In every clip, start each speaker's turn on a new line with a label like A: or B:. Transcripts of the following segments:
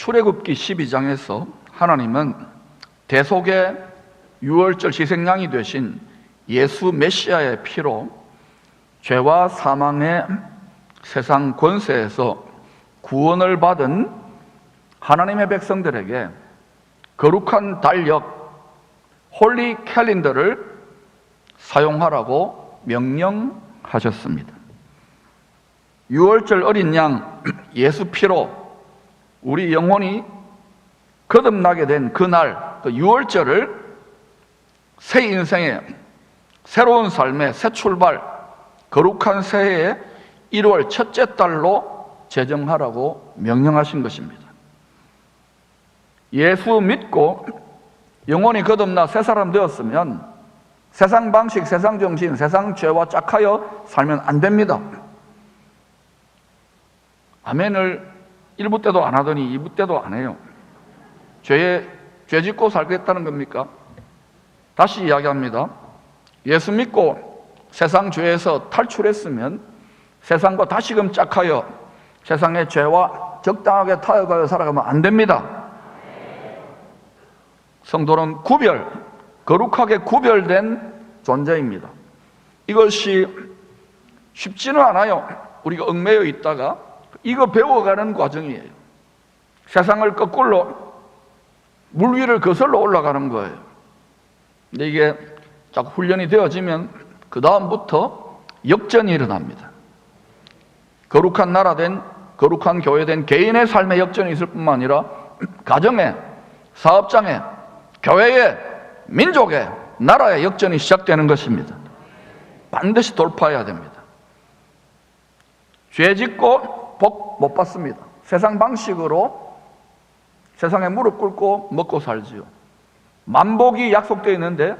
A: 출애굽기 12장에서 하나님은 대속의 유월절 희생양이 되신 예수 메시아의 피로 죄와 사망의 세상 권세에서 구원을 받은 하나님의 백성들에게 거룩한 달력 홀리 캘린더를 사용하라고 명령하셨습니다. 유월절 어린 양 예수 피로 우리 영혼이 거듭나게 된 그날, 그 유월절을 새 인생의 새로운 삶의 새 출발, 거룩한 새해의 1월 첫째 달로 제정하라고 명령하신 것입니다. 예수 믿고 영혼이 거듭나 새 사람 되었으면 세상 방식, 세상 정신, 세상 죄와 짝하여 살면 안 됩니다. 아멘을 1부 때도 안 하더니 2부 때도 안 해요. 죄 짓고 살겠다는 겁니까? 다시 이야기합니다. 예수 믿고 세상 죄에서 탈출했으면 세상과 다시금 짝하여 세상의 죄와 적당하게 타협하여 살아가면 안 됩니다. 성도는 거룩하게 구별된 존재입니다. 이것이 쉽지는 않아요. 우리가 얽매여 있다가 이거 배워가는 과정이에요. 세상을 거꾸로 물 위를 거슬러 올라가는 거예요. 근데 이게 자꾸 훈련이 되어지면 그 다음부터 역전이 일어납니다. 거룩한 나라 된, 거룩한 교회 된 개인의 삶의 역전이 있을 뿐만 아니라 가정에, 사업장에, 교회에, 민족에, 나라의 역전이 시작되는 것입니다. 반드시 돌파해야 됩니다. 죄 짓고 복 못 받습니다. 세상 방식으로 세상에 무릎 꿇고 먹고 살지요. 만복이 약속되어 있는데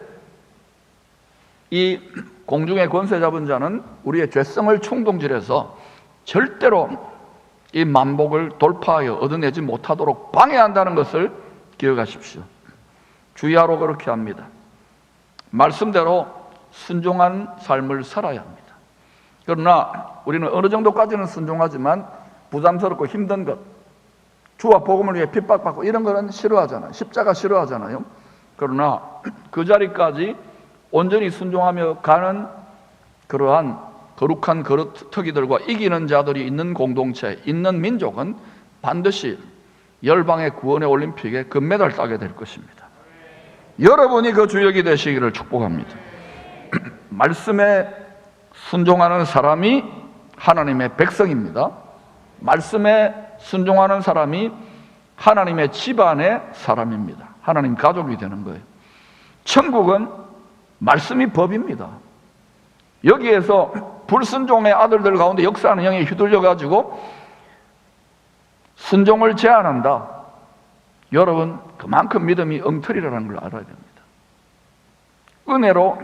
A: 이 공중의 권세 잡은 자는 우리의 죄성을 충동질해서 절대로 이 만복을 돌파하여 얻어내지 못하도록 방해한다는 것을 기억하십시오. 주야로 그렇게 합니다. 말씀대로 순종한 삶을 살아야 합니다. 그러나 우리는 어느 정도까지는 순종하지만 부담스럽고 힘든 것, 주와 복음을 위해 핍박받고 이런 거는 싫어하잖아요. 십자가 싫어하잖아요. 그러나 그 자리까지 온전히 순종하며 가는 그러한 거룩한 거루터기들과 이기는 자들이 있는 공동체, 있는 민족은 반드시 열방의 구원의 올림픽에 금메달 따게 될 것입니다. 여러분이 그 주역이 되시기를 축복합니다. 말씀에 순종하는 사람이 하나님의 백성입니다. 말씀에 순종하는 사람이 하나님의 집안의 사람입니다. 하나님 가족이 되는 거예요. 천국은 말씀이 법입니다. 여기에서 불순종의 아들들 가운데 역사하는 영에 휘둘려가지고 순종을 제한한다. 여러분, 그만큼 믿음이 엉터리라는 걸 알아야 됩니다. 은혜로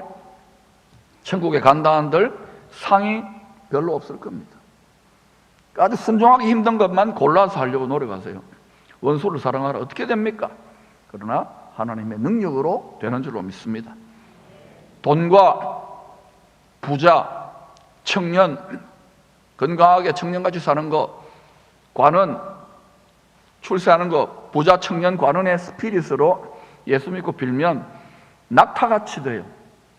A: 천국에 간다 한들 상이 별로 없을 겁니다. 아주 순종하기 힘든 것만 골라서 하려고 노력하세요. 원수를 사랑하라 어떻게 됩니까? 그러나 하나님의 능력으로 되는 줄로 믿습니다. 돈과 부자, 청년, 건강하게 청년같이 사는 것, 관원, 출세하는 것, 부자, 청년, 관원의 스피릿으로 예수 믿고 빌면 낙타같이 돼요.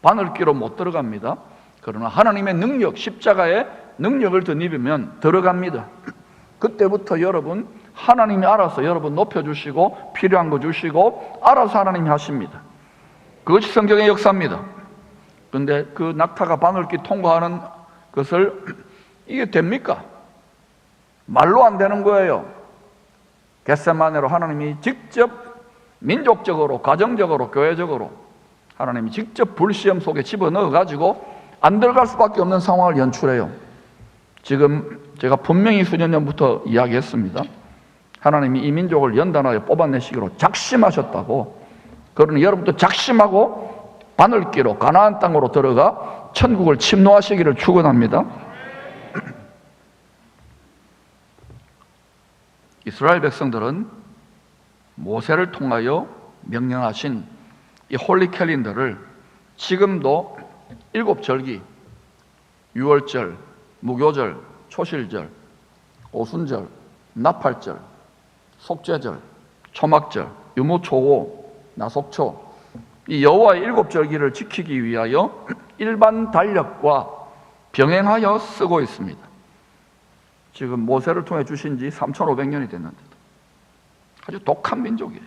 A: 바늘귀로 못 들어갑니다. 그러나 하나님의 능력, 십자가의 능력을 덧입으면 들어갑니다. 그때부터 여러분 하나님이 알아서 여러분 높여주시고 필요한 거 주시고 알아서 하나님이 하십니다. 그것이 성경의 역사입니다. 그런데 그 낙타가 바늘귀 통과하는 것을 이게 됩니까? 말로 안 되는 거예요. 겟세마네로 하나님이 직접 민족적으로, 가정적으로, 교회적으로 하나님이 직접 불시험 속에 집어넣어가지고 안 들어갈 수밖에 없는 상황을 연출해요. 지금 제가 분명히 수년 전부터 이야기했습니다. 하나님이 이 민족을 연단하여 뽑아내시기로 작심하셨다고. 그러니 여러분도 작심하고 바늘귀로 가나안 땅으로 들어가 천국을 침노하시기를 축원합니다. 이스라엘 백성들은 모세를 통하여 명령하신 이 홀리 캘린더를 지금도 7절기, 유월절, 무교절, 초실절, 오순절, 나팔절, 속죄절, 초막절, 유무초고, 나속초, 이 여호와의 7절기를 지키기 위하여 일반 달력과 병행하여 쓰고 있습니다. 지금 모세를 통해 주신 지 3,500년이 됐는데도 아주 독한 민족이에요.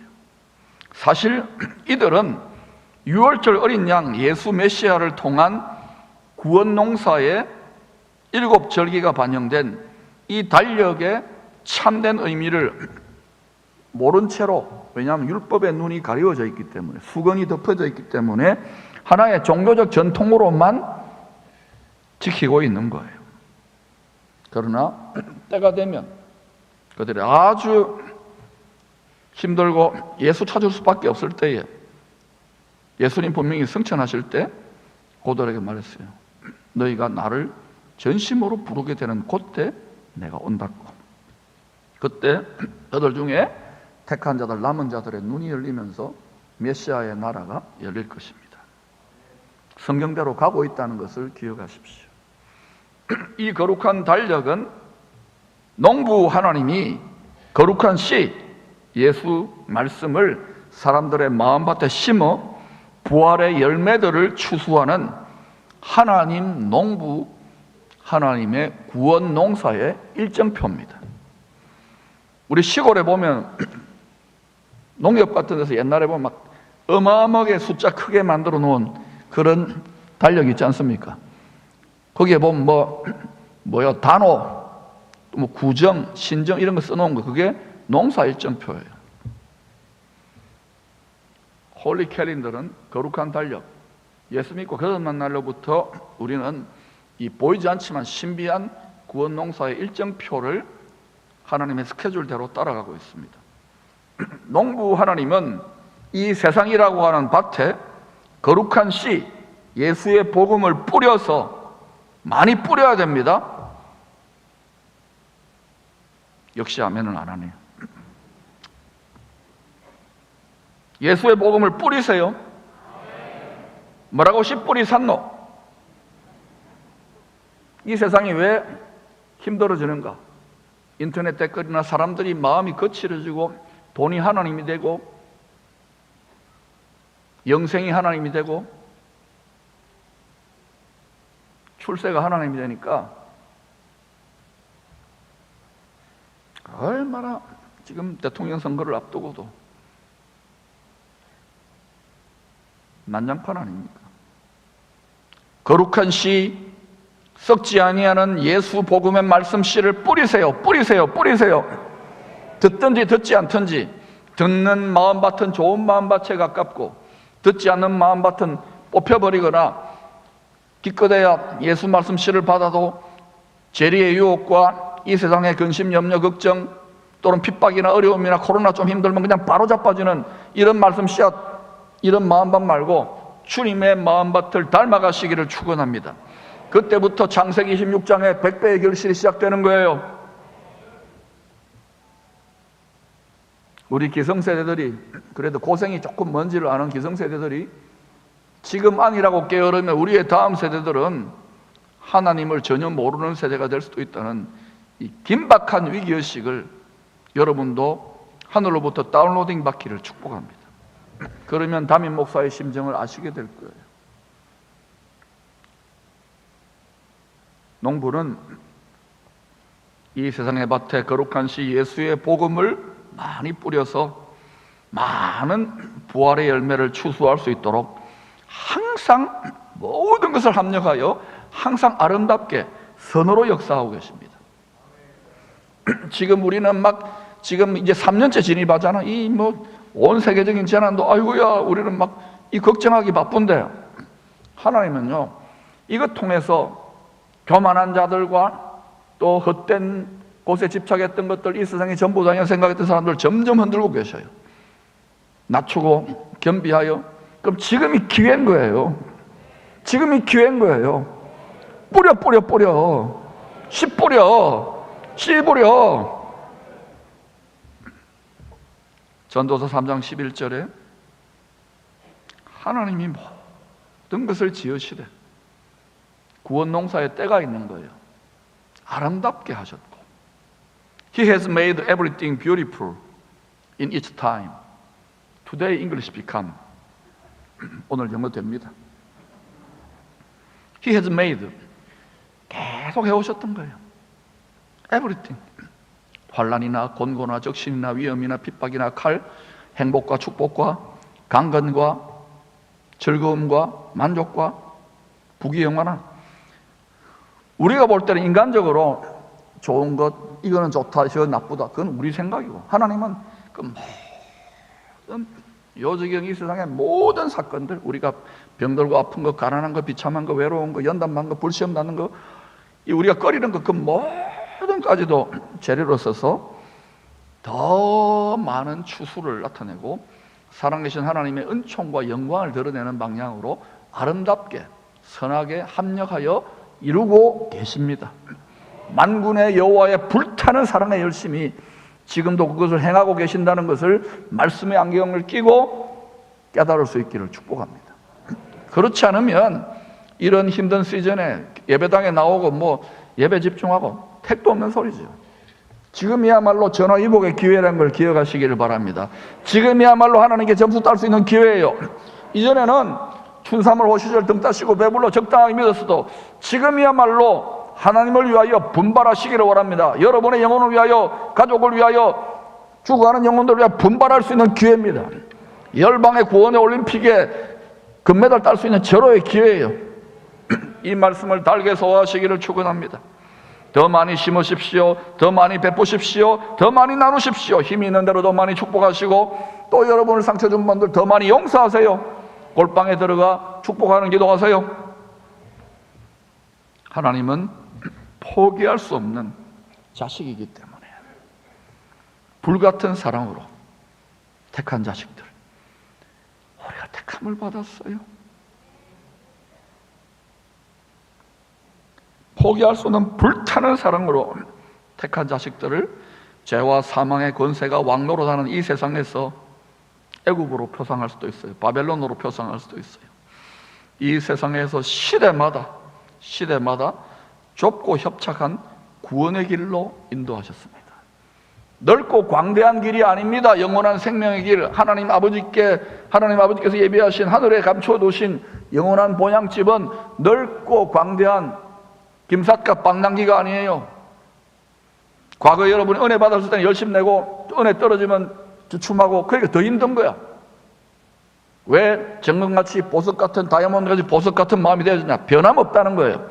A: 사실 이들은 유월절 어린 양 예수 메시아를 통한 구원 농사의 7절기가 반영된 이 달력의 참된 의미를 모른 채로, 왜냐하면 율법의 눈이 가리워져 있기 때문에, 수건이 덮어져 있기 때문에 하나의 종교적 전통으로만 지키고 있는 거예요. 그러나 때가 되면 그들이 아주 힘들고 예수 찾을 수밖에 없을 때에, 예수님 분명히 승천하실 때 고들에게 말했어요. 너희가 나를 전심으로 부르게 되는 그때 내가 온다고. 그때 그들 중에 택한 자들, 남은 자들의 눈이 열리면서 메시아의 나라가 열릴 것입니다. 성경대로 가고 있다는 것을 기억하십시오. 이 거룩한 달력은 농부 하나님이 거룩한 씨, 예수 말씀을 사람들의 마음밭에 심어 부활의 열매들을 추수하는 하나님 농부, 하나님의 구원 농사의 일정표입니다. 우리 시골에 보면 농협 같은 데서 옛날에 보면 막 어마어마하게 숫자 크게 만들어 놓은 그런 달력이 있지 않습니까? 거기에 보면 뭐요? 단호, 뭐 구정, 신정 이런 거 써놓은 거, 그게 농사 일정표예요. 홀리 캘린더는 거룩한 달력, 예수 믿고 그것만 날로부터 우리는 이 보이지 않지만 신비한 구원 농사의 일정표를 하나님의 스케줄대로 따라가고 있습니다. 농부 하나님은 이 세상이라고 하는 밭에 거룩한 씨, 예수의 복음을 뿌려서, 많이 뿌려야 됩니다. 역시 아멘은 안 하네요. 예수의 복음을 뿌리세요. 뭐라고 씨 뿌리 샀노? 이 세상이 왜 힘들어지는가? 인터넷 댓글이나 사람들이 마음이 거칠어지고 돈이 하나님이 되고 영생이 하나님이 되고 출세가 하나님이 되니까 얼마나 지금 대통령 선거를 앞두고도 난장판 아닙니까? 거룩한 씨, 썩지 아니하는 예수 복음의 말씀 씨를 뿌리세요. 뿌리세요. 뿌리세요. 듣든지 듣지 않든지, 듣는 마음밭은 좋은 마음밭에 가깝고 듣지 않는 마음밭은 뽑혀버리거나 기껏해야 예수 말씀 씨를 받아도 재리의 유혹과 이 세상의 근심, 염려, 걱정 또는 핍박이나 어려움이나 코로나 좀 힘들면 그냥 바로 자빠지는 이런 말씀 씨앗, 이런 마음밭 말고 주님의 마음밭을 닮아가시기를 축원합니다. 그때부터 창세기 26장에 100배의 결실이 시작되는 거예요. 우리 기성세대들이, 그래도 고생이 조금 뭔지를 아는 기성세대들이 지금 아니라고 게으르면 우리의 다음 세대들은 하나님을 전혀 모르는 세대가 될 수도 있다는 이 긴박한 위기의식을 여러분도 하늘로부터 다운로딩 받기를 축복합니다. 그러면 담임 목사의 심정을 아시게 될 거예요. 농부는 이 세상의 밭에 거룩한 씨 예수의 복음을 많이 뿌려서 많은 부활의 열매를 추수할 수 있도록 항상 모든 것을 합력하여 항상 아름답게 선으로 역사하고 계십니다. 지금 우리는 지금 이제 3년째 진입하잖아. 이 온 세계적인 재난도 아이고야 우리는 이 걱정하기 바쁜데, 하나님은요 이것 통해서 교만한 자들과 또 헛된 곳에 집착했던 것들, 이 세상이 전부 다니는 생각했던 사람들 점점 흔들고 계셔요. 낮추고 겸비하여. 그럼 지금이 기회인 거예요. 지금이 기회인 거예요. 뿌려. 씨 뿌려. 전도서 3장 11절에 하나님이 모든 것을 지으시되 구원 농사에 때가 있는 거예요. 아름답게 하셨고 He has made everything beautiful in each time. Today English become. 오늘 영어 됩니다. He has made. 계속 해오셨던 거예요. Everything. 환난이나 곤고나 적신이나 위험이나 핍박이나 칼, 행복과 축복과 강건과 즐거움과 만족과 부귀영화나, 우리가 볼 때는 인간적으로 좋은 것, 이거는 좋다, 저 나쁘다, 그건 우리 생각이고, 하나님은 그 모든 요지경 이 세상의 모든 사건들, 우리가 병들고 아픈 거, 가난한 거, 비참한 거, 외로운 거, 연단만 거, 불시험 나는 거, 우리가 꺼리는 거, 그 모든까지도 재료로 써서 더 많은 추수를 나타내고 살아계신 하나님의 은총과 영광을 드러내는 방향으로 아름답게 선하게 합력하여 이루고 계십니다. 만군의 여호와의 불타는 사랑의 열심이 지금도 그것을 행하고 계신다는 것을 말씀의 안경을 끼고 깨달을 수 있기를 축복합니다. 그렇지 않으면 이런 힘든 시즌에 예배당에 나오고 예배 집중하고 택도 없는 소리죠. 지금이야말로 전화위복의 기회라는 걸 기억하시기를 바랍니다. 지금이야말로 하나님께 점수 딸 수 있는 기회예요. 이전에는 춘삼월 호시절 등 따시고 배불러 적당하게 믿었어도 지금이야말로 하나님을 위하여 분발하시기를 원합니다. 여러분의 영혼을 위하여, 가족을 위하여, 죽어가는 영혼들을 위하여 분발할 수 있는 기회입니다. 열방의 구원의 올림픽에 금메달 딸 수 있는 절호의 기회예요. 이 말씀을 달게 소화하시기를 축원합니다. 더 많이 심으십시오. 더 많이 베푸십시오. 더 많이 나누십시오. 힘이 있는 대로 더 많이 축복하시고, 또 여러분을 상처 준 분들 더 많이 용서하세요. 골방에 들어가 축복하는 기도하세요. 하나님은 포기할 수 없는 자식이기 때문에 불같은 사랑으로 택한 자식들, 우리가 택함을 받았어요. 포기할 수 없는 불타는 사랑으로 택한 자식들을 죄와 사망의 권세가 왕노릇하는 이 세상에서 애굽으로 표상할 수도 있어요. 바벨론으로 표상할 수도 있어요. 이 세상에서 시대마다 좁고 협착한 구원의 길로 인도하셨습니다. 넓고 광대한 길이 아닙니다. 영원한 생명의 길, 하나님 아버지께서 예비하신 하늘에 감춰두신 영원한 본향집은 넓고 광대한 김삿갓 방랑기가 아니에요. 과거 여러분이 은혜 받았을 때는 열심히 내고 은혜 떨어지면 주춤하고, 그러니까 더 힘든 거야. 왜 정금같이 보석 같은, 다이아몬드같이 보석 같은 마음이 되어지냐? 변함없다는 거예요.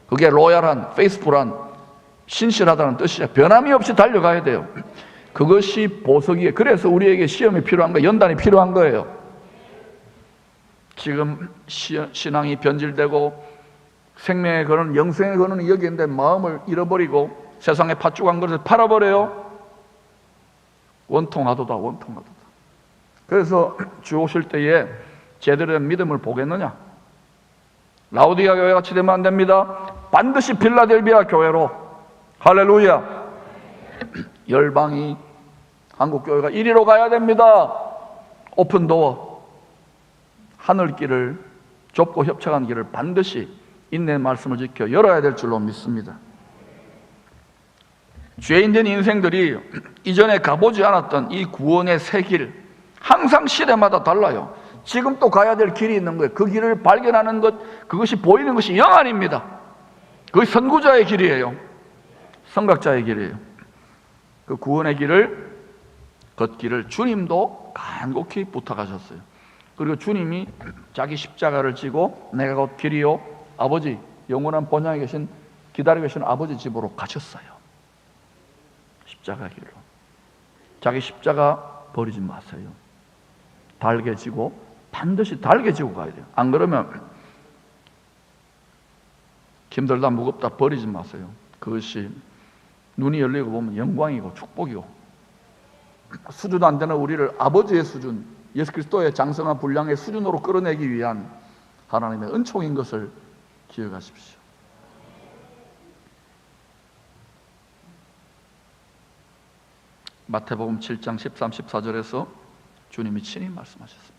A: 그게 로얄한, 페이스풀한, 신실하다는 뜻이야. 변함이 없이 달려가야 돼요. 그것이 보석이에요. 그래서 우리에게 시험이 필요한 거예요. 연단이 필요한 거예요. 지금 신앙이 변질되고 생명의 근원, 영생의 근원이 여기 있는데 마음을 잃어버리고 세상에 팥죽한 것을 팔아버려요. 원통하도다. 그래서 주 오실 때에 제대로 된 믿음을 보겠느냐? 라오디가 교회 같이 되면 안 됩니다. 반드시 필라델비아 교회로, 할렐루야, 열방이 한국교회가 1위로 가야 됩니다. 오픈도어, 하늘길을, 좁고 협착한 길을 반드시 인내의 말씀을 지켜 열어야 될 줄로 믿습니다. 죄인된 인생들이 이전에 가보지 않았던 이 구원의 새 길, 항상 시대마다 달라요. 지금 또 가야 될 길이 있는 거예요. 그 길을 발견하는 것, 그것이 보이는 것이 영안입니다. 그것이 선구자의 길이에요. 선각자의 길이에요. 그 구원의 길을 걷기를 주님도 간곡히 부탁하셨어요. 그리고 주님이 자기 십자가를 지고 내가 곧 길이요, 아버지, 영원한 본향에 계신, 기다리고 계신 아버지 집으로 가셨어요. 십자가 길로. 자기 십자가 버리지 마세요. 달게 지고, 반드시 달게 지고 가야 돼요. 안 그러면 힘들다, 무겁다 버리지 마세요. 그것이 눈이 열리고 보면 영광이고 축복이고, 수준 안 되는 우리를 아버지의 수준, 예수 그리스도의 장성한 분량의 수준으로 끌어내기 위한 하나님의 은총인 것을 기억하십시오. 마태복음 7장 13, 14절에서 주님이 친히 말씀하셨습니다.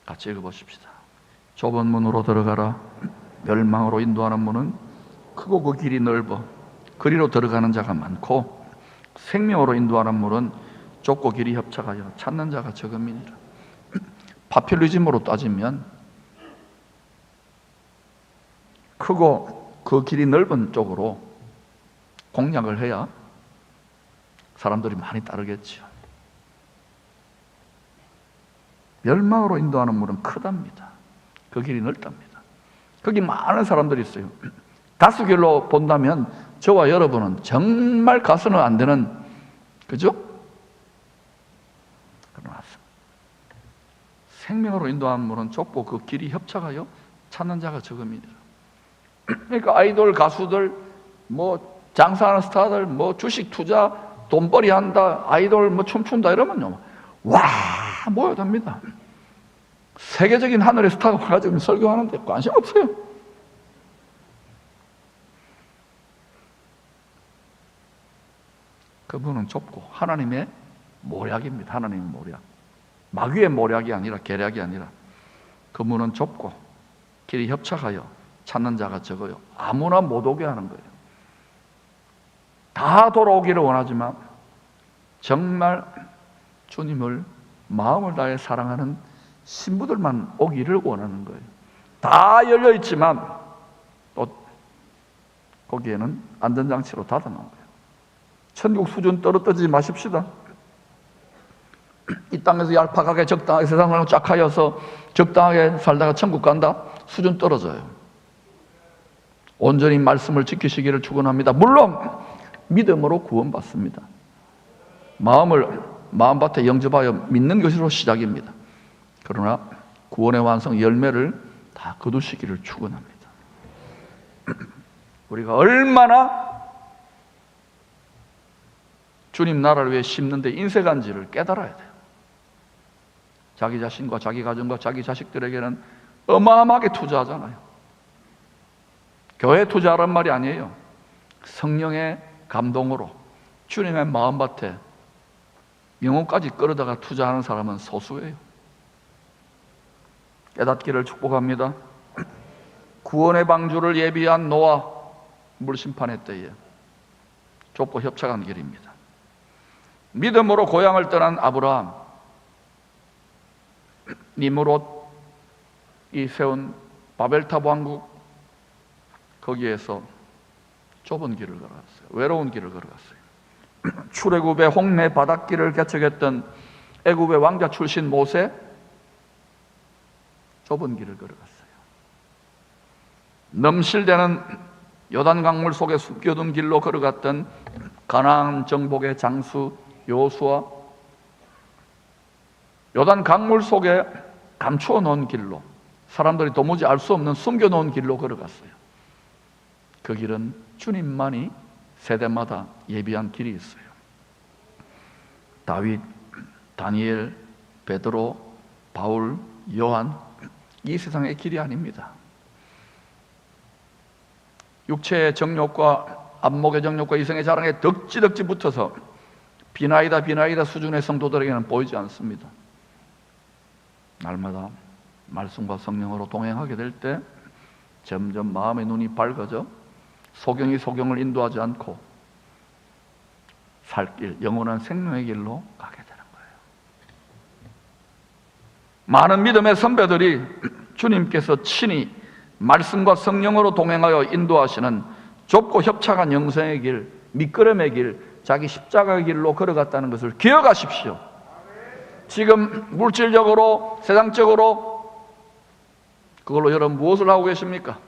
A: 같이 읽어보십시다. 좁은 문으로 들어가라. 멸망으로 인도하는 문은 크고 그 길이 넓어 그리로 들어가는 자가 많고, 생명으로 인도하는 문은 좁고 길이 협착하여 찾는 자가 적음이니라. 파퓰리즘으로 따지면 크고 그 길이 넓은 쪽으로 공략을 해야 사람들이 많이 따르겠죠. 멸망으로 인도하는 문은 크답니다. 그 길이 넓답니다. 거기 많은 사람들이 있어요. 다수결로 본다면 저와 여러분은 정말 가서는 안 되는, 그죠? 그러나 생명으로 인도하는 문은 좁고 그 길이 협착하여 찾는 자가 적음이니라. 그러니까 아이돌 가수들, 뭐 장사하는 스타들, 뭐 주식 투자, 돈벌이 한다, 아이돌 뭐 춤춘다 이러면요, 와 모여듭니다. 세계적인 하늘의 스타가 와가지고 설교하는데 관심 없어요. 그분은 좁고 하나님의 모략입니다. 하나님의 모략. 마귀의 모략이 아니라 계략이 아니라 그 문은 좁고 길이 협착하여 찾는 자가 적어요. 아무나 못 오게 하는 거예요. 다 돌아오기를 원하지만 정말 주님을 마음을 다해 사랑하는 신부들만 오기를 원하는 거예요. 다 열려있지만 또 거기에는 안전장치로 닫아놓은 거예요. 천국 수준 떨어뜨리지 마십시다. 이 땅에서 얄팍하게 적당하게 세상을 쫙 하여서 적당하게 살다가 천국 간다? 수준 떨어져요. 온전히 말씀을 지키시기를 축원합니다. 물론 믿음으로 구원받습니다. 마음밭에 영접하여 믿는 것으로 시작입니다. 그러나 구원의 완성 열매를 다 거두시기를 축원합니다. 우리가 얼마나 주님 나라를 위해 심는데 인색한지를 깨달아야 돼요. 자기 자신과 자기 가정과 자기 자식들에게는 어마어마하게 투자하잖아요. 교회 투자하란 말이 아니에요. 성령의 감동으로 주님의 마음밭에 영혼까지 끌어다가 투자하는 사람은 소수예요. 깨닫기를 축복합니다. 구원의 방주를 예비한 노아, 물심판의 때에 좁고 협착한 길입니다. 믿음으로 고향을 떠난 아브라함, 니므롯이 세운 바벨탑 왕국, 거기에서 좁은 길을 걸어갔어요. 외로운 길을 걸어갔어요. 출애굽의 홍해 바닷길을 개척했던 애굽의 왕자 출신 모세, 좁은 길을 걸어갔어요. 넘실대는 요단 강물 속에 숨겨둔 길로 걸어갔던 가나안 정복의 장수 여호수아, 요단 강물 속에 감추어 놓은 길로, 사람들이 도무지 알 수 없는 숨겨놓은 길로 걸어갔어요. 그 길은 주님만이 세대마다 예비한 길이 있어요. 다윗, 다니엘, 베드로, 바울, 요한, 이 세상의 길이 아닙니다. 육체의 정욕과 안목의 정욕과 이성의 자랑에 덕지덕지 붙어서 비나이다 수준의 성도들에게는 보이지 않습니다. 날마다 말씀과 성령으로 동행하게 될 때 점점 마음의 눈이 밝아져 소경이 소경을 인도하지 않고 살 길, 영원한 생명의 길로 가게 되는 거예요. 많은 믿음의 선배들이 주님께서 친히 말씀과 성령으로 동행하여 인도하시는 좁고 협착한 영생의 길, 미끄럼의 길, 자기 십자가의 길로 걸어갔다는 것을 기억하십시오. 지금 물질적으로, 세상적으로 그걸로 여러분 무엇을 하고 계십니까?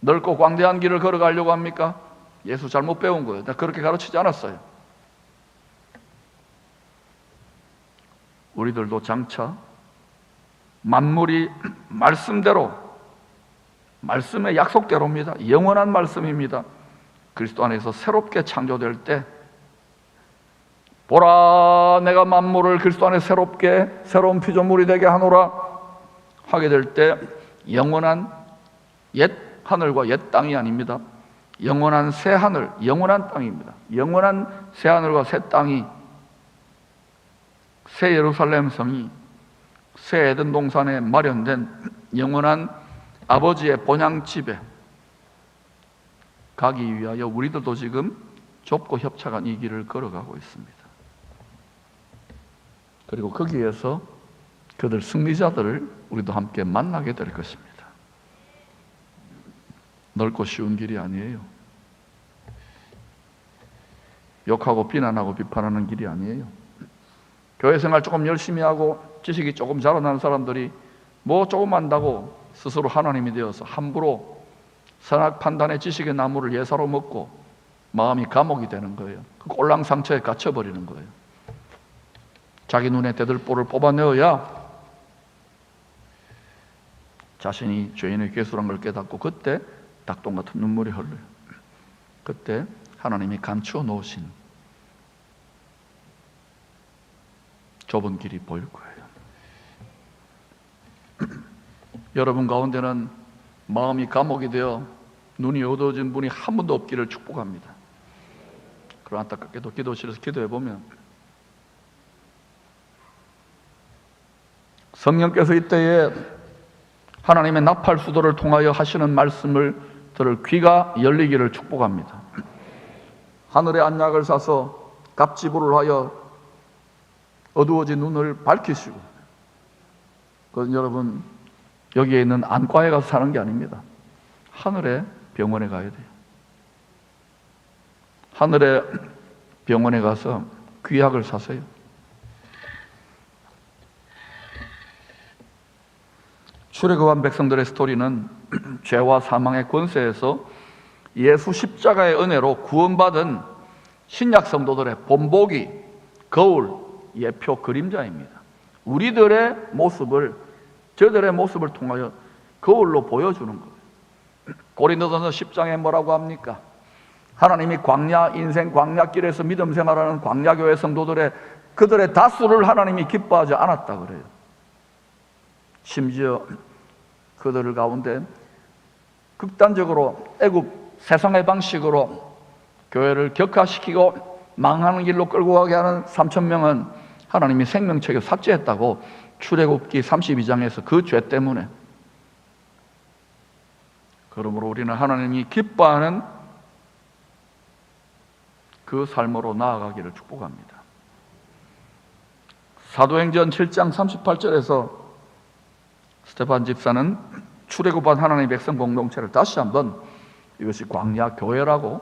A: 넓고 광대한 길을 걸어가려고 합니까? 예수 잘못 배운 거예요. 나 그렇게 가르치지 않았어요. 우리들도 장차 만물이 말씀대로, 말씀의 약속대로입니다. 영원한 말씀입니다. 그리스도 안에서 새롭게 창조될 때, 보라 내가 만물을 그리스도 안에 새롭게 새로운 피조물이 되게 하노라 하게 될 때, 영원한 옛 하늘과 옛 땅이 아닙니다. 영원한 새 하늘, 영원한 땅입니다. 영원한 새 하늘과 새 땅이, 새 예루살렘 성이 새 에덴 동산에 마련된 영원한 아버지의 본향집에 가기 위하여 우리들도 지금 좁고 협착한 이 길을 걸어가고 있습니다. 그리고 거기에서 그들 승리자들을 우리도 함께 만나게 될 것입니다. 넓고 쉬운 길이 아니에요. 욕하고 비난하고 비판하는 길이 아니에요. 교회 생활 조금 열심히 하고 지식이 조금 자라나는 사람들이 뭐 조금 안다고 스스로 하나님이 되어서 함부로 선악 판단의 지식의 나무를 예사로 먹고 마음이 감옥이 되는 거예요. 그 꼴랑 상처에 갇혀버리는 거예요. 자기 눈에 대들보를 뽑아내어야 자신이 죄인의 괴수란 걸 깨닫고 그때 닭똥 같은 눈물이 흘러요. 그때 하나님이 감추어 놓으신 좁은 길이 보일 거예요. 여러분 가운데는 마음이 감옥이 되어 눈이 어두워진 분이 한 분도 없기를 축복합니다. 그러나 안타깝게도 기도실에서 기도해보면 성령께서 이때에 하나님의 나팔 수도를 통하여 하시는 말씀을 들을 귀가 열리기를 축복합니다. 하늘의 안약을 사서 갑지부를 하여 어두워진 눈을 밝히시고, 그건 여러분 여기에 있는 안과에 가서 사는 게 아닙니다. 하늘의 병원에 가야 돼요. 하늘의 병원에 가서 귀약을 사세요. 출애굽한 백성들의 스토리는 죄와 사망의 권세에서 예수 십자가의 은혜로 구원받은 신약 성도들의 본보기, 거울, 예표, 그림자입니다. 우리들의 모습을, 저들의 모습을 통하여 거울로 보여주는 거예요. 고린도전서 10장에 뭐라고 합니까? 하나님이 광야, 인생 광야길에서 믿음 생활하는 광야교회 성도들의 그들의 다수를 하나님이 기뻐하지 않았다 그래요. 심지어 그들 가운데 극단적으로 애굽 세상의 방식으로 교회를 격화시키고 망하는 길로 끌고 가게 하는 3,000명은 하나님이 생명책에 삭제했다고 출애굽기 32장에서 그 죄 때문에. 그러므로 우리는 하나님이 기뻐하는 그 삶으로 나아가기를 축복합니다. 사도행전 7장 38절에서 스데반 집사는 출애굽한 하나님의 백성 공동체를 다시 한번 이것이 광야 교회라고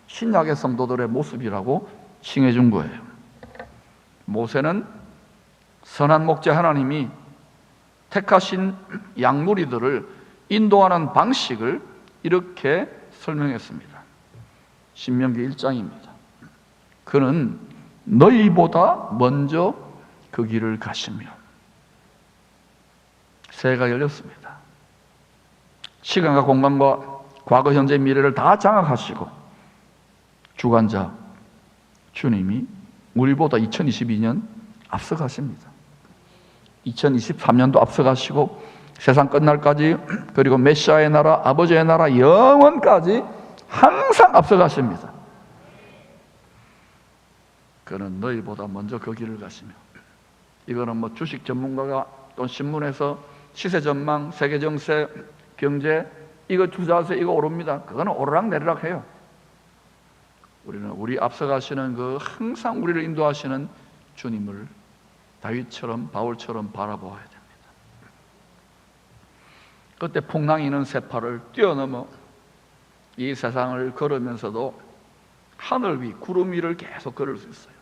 A: 신약의 성도들의 모습이라고 칭해준 거예요. 모세는 선한 목자 하나님이 택하신 양무리들을 인도하는 방식을 이렇게 설명했습니다. 신명기 1장입니다. 그는 너희보다 먼저 그 길을 가시며. 새해가 열렸습니다. 시간과 공간과 과거, 현재, 미래를 다 장악하시고 주관자 주님이 우리보다 2022년 앞서가십니다. 2023년도 앞서가시고 세상 끝날까지, 그리고 메시아의 나라, 아버지의 나라, 영원까지 항상 앞서가십니다. 그는 너희보다 먼저 그 길을 가시며. 이거는 뭐 주식 전문가가 또 신문에서 시세 전망, 세계 정세, 경제, 이거 투자하세요, 이거 오릅니다. 그거는 오르락내리락 해요. 우리는 우리 앞서가시는 그 항상 우리를 인도하시는 주님을 다윗처럼 바울처럼 바라보아야 됩니다. 그때 풍랑이는 세파를 뛰어넘어 이 세상을 걸으면서도 하늘 위, 구름 위를 계속 걸을 수 있어요.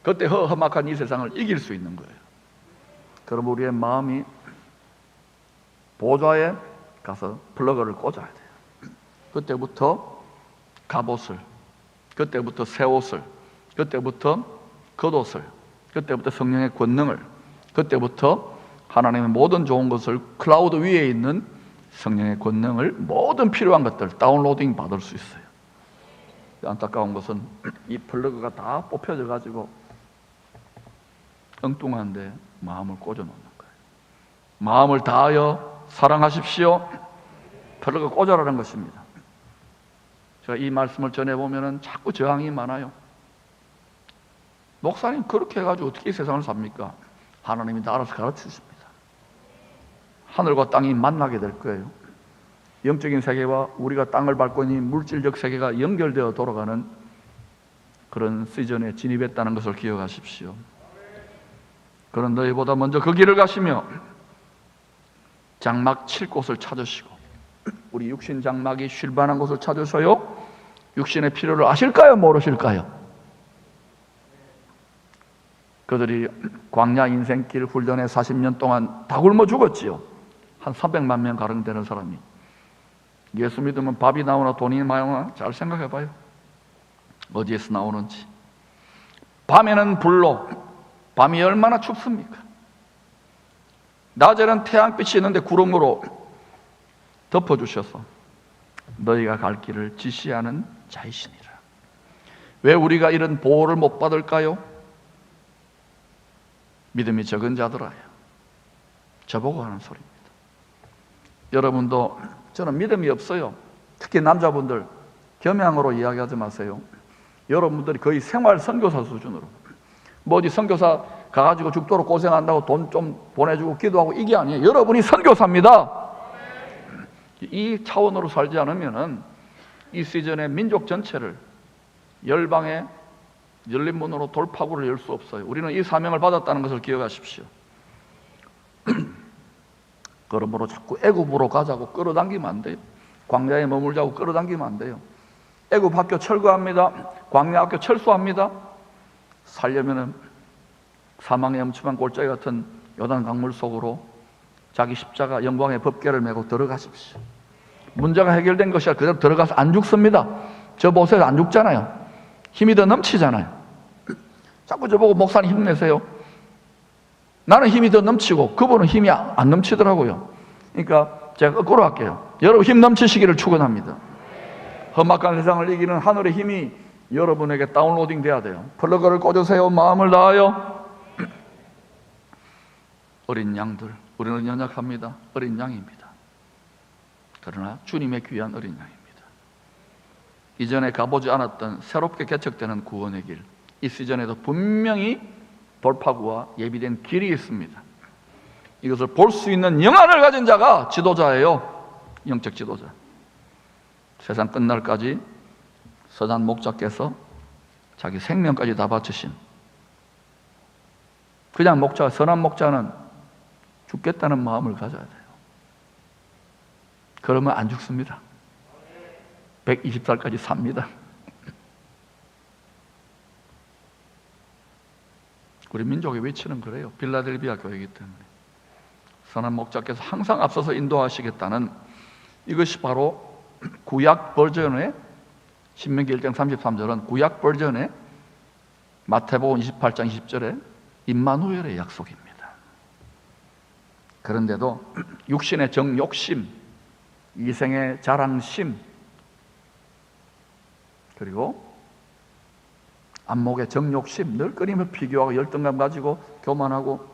A: 그때 험악한 이 세상을 이길 수 있는 거예요. 그럼 우리의 마음이 보좌에 가서 플러그를 꽂아야 돼요. 그때부터 갑옷을, 그때부터 새 옷을, 그때부터 겉옷을, 그때부터 성령의 권능을, 그때부터 하나님의 모든 좋은 것을, 클라우드 위에 있는 성령의 권능을, 모든 필요한 것들 다운로딩 받을 수 있어요. 안타까운 것은 이 플러그가 다 뽑혀져 가지고 엉뚱한데 마음을 꽂아 놓는 거예요. 마음을 다하여 사랑하십시오. 플러그 꽂아라는 것입니다. 제가 이 말씀을 전해보면 자꾸 저항이 많아요. 목사님 그렇게 해가지고 어떻게 세상을 삽니까? 하나님이 다 알아서 가르치십니다. 하늘과 땅이 만나게 될 거예요. 영적인 세계와 우리가 땅을 밟고 있는 물질적 세계가 연결되어 돌아가는 그런 시즌에 진입했다는 것을 기억하십시오. 그런 너희보다 먼저 그 길을 가시며 장막 칠 곳을 찾으시고, 우리 육신 장막이 쉴 만한 곳을 찾으셔요. 육신의 필요를 아실까요? 모르실까요? 그들이 광야 인생길 훈련에 40년 동안 다 굶어 죽었지요. 한 300만 명 가량되는 사람이. 예수 믿으면 밥이 나오나 돈이 나오나 잘 생각해 봐요. 어디에서 나오는지. 밤에는 불로, 밤이 얼마나 춥습니까? 낮에는 태양빛이 있는데 구름으로 덮어주셔서 너희가 갈 길을 지시하는 자이시니라. 왜 우리가 이런 보호를 못 받을까요? 믿음이 적은 자들아요. 저보고 하는 소리입니다. 여러분도, 저는 믿음이 없어요. 특히 남자분들 겸양으로 이야기하지 마세요. 여러분들이 거의 생활 선교사 수준으로, 뭐 어디 선교사 가가지고 죽도록 고생한다고 돈 좀 보내주고 기도하고 이게 아니에요. 여러분이 선교사입니다. 이 차원으로 살지 않으면은 이 시즌에 민족 전체를 열방의 열린 문으로 돌파구를 열 수 없어요. 우리는 이 사명을 받았다는 것을 기억하십시오. 그러므로 자꾸 애굽으로 가자고 끌어당기면 안 돼요. 광야에 머물자고 끌어당기면 안 돼요. 애굽 학교 철거합니다. 광야 학교 철수합니다. 살려면은 사망의 엄침한 골짜기 같은 요단 강물 속으로 자기 십자가 영광의 법궤를 메고 들어가십시오. 문제가 해결된 것이야 그대로 들어가서 안 죽습니다. 저 보세요, 안 죽잖아요. 힘이 더 넘치잖아요. 자꾸 저보고 목사님 힘내세요. 나는 힘이 더 넘치고 그분은 힘이 안 넘치더라고요. 그러니까 제가 거꾸로 할게요. 여러분 힘 넘치시기를 축원합니다. 험악한 세상을 이기는 하늘의 힘이 여러분에게 다운로딩 돼야 돼요. 플러그를 꽂으세요. 마음을 다하여. 어린 양들, 우리는 연약합니다. 어린 양입니다. 그러나 주님의 귀한 어린 양입니다. 이전에 가보지 않았던 새롭게 개척되는 구원의 길, 이 시즌에도 분명히 돌파구와 예비된 길이 있습니다. 이것을 볼 수 있는 영안을 가진 자가 지도자예요. 영적 지도자. 세상 끝날까지 서단 목자께서 자기 생명까지 다 바치신, 그냥 목자, 선한 목자는 죽겠다는 마음을 가져야 돼요. 그러면 안 죽습니다. 120살까지 삽니다. 우리 민족의 위치는 그래요. 빌라델비아 교회이기 때문에 선한 목자께서 항상 앞서서 인도하시겠다는, 이것이 바로 구약 버전의 신명기 1장 33절은 구약 버전의 마태복음 28장 20절의 임마누엘의 약속입니다. 그런데도 육신의 정욕심, 이생의 자랑심, 그리고 안목의 정욕심, 늘 끊임없이 비교하고 열등감 가지고 교만하고,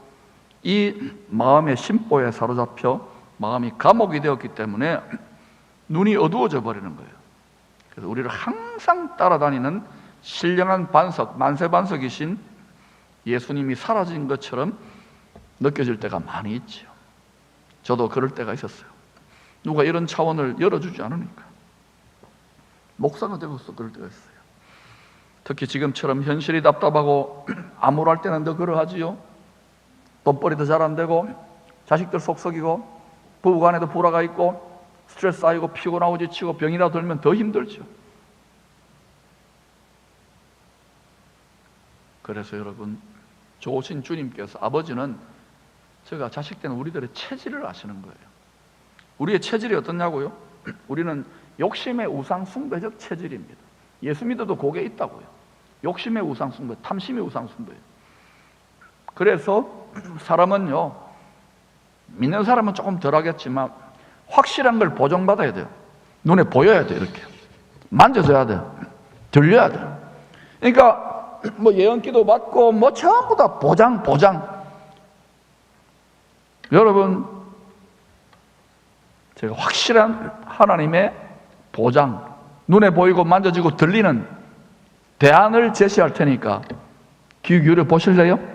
A: 이 마음의 심보에 사로잡혀 마음이 감옥이 되었기 때문에 눈이 어두워져 버리는 거예요. 그래서 우리를 항상 따라다니는 신령한 반석, 만세 반석이신 예수님이 사라진 것처럼 느껴질 때가 많이 있죠. 저도 그럴 때가 있었어요. 누가 이런 차원을 열어주지 않으니까 목사가 되고서 그럴 때가 있어요. 특히 지금처럼 현실이 답답하고 암울할 때는 더 그러하지요. 돈벌이 더 잘 안 되고, 자식들 속썩이고, 부부간에도 불화가 있고, 스트레스 쌓이고, 피곤하고 지치고, 병이라도 들면 더 힘들죠. 그래서 여러분, 좋으신 주님께서, 아버지는 제가 자식 때는 우리들의 체질을 아시는 거예요. 우리의 체질이 어떻냐고요? 우리는 욕심의 우상 숭배적 체질입니다. 예수 믿어도 그게 있다고요. 욕심의 우상 숭배, 탐심의 우상 숭배. 그래서 사람은요, 믿는 사람은 조금 덜 하겠지만 확실한 걸 보정받아야 돼요. 눈에 보여야 돼요. 이렇게 만져져야 돼요. 들려야 돼요. 그러니까 뭐 예언기도 받고 뭐 전부 다 보장. 여러분, 제가 확실한 하나님의 보장, 눈에 보이고 만져지고 들리는 대안을 제시할 테니까 귀 기울여 보실래요?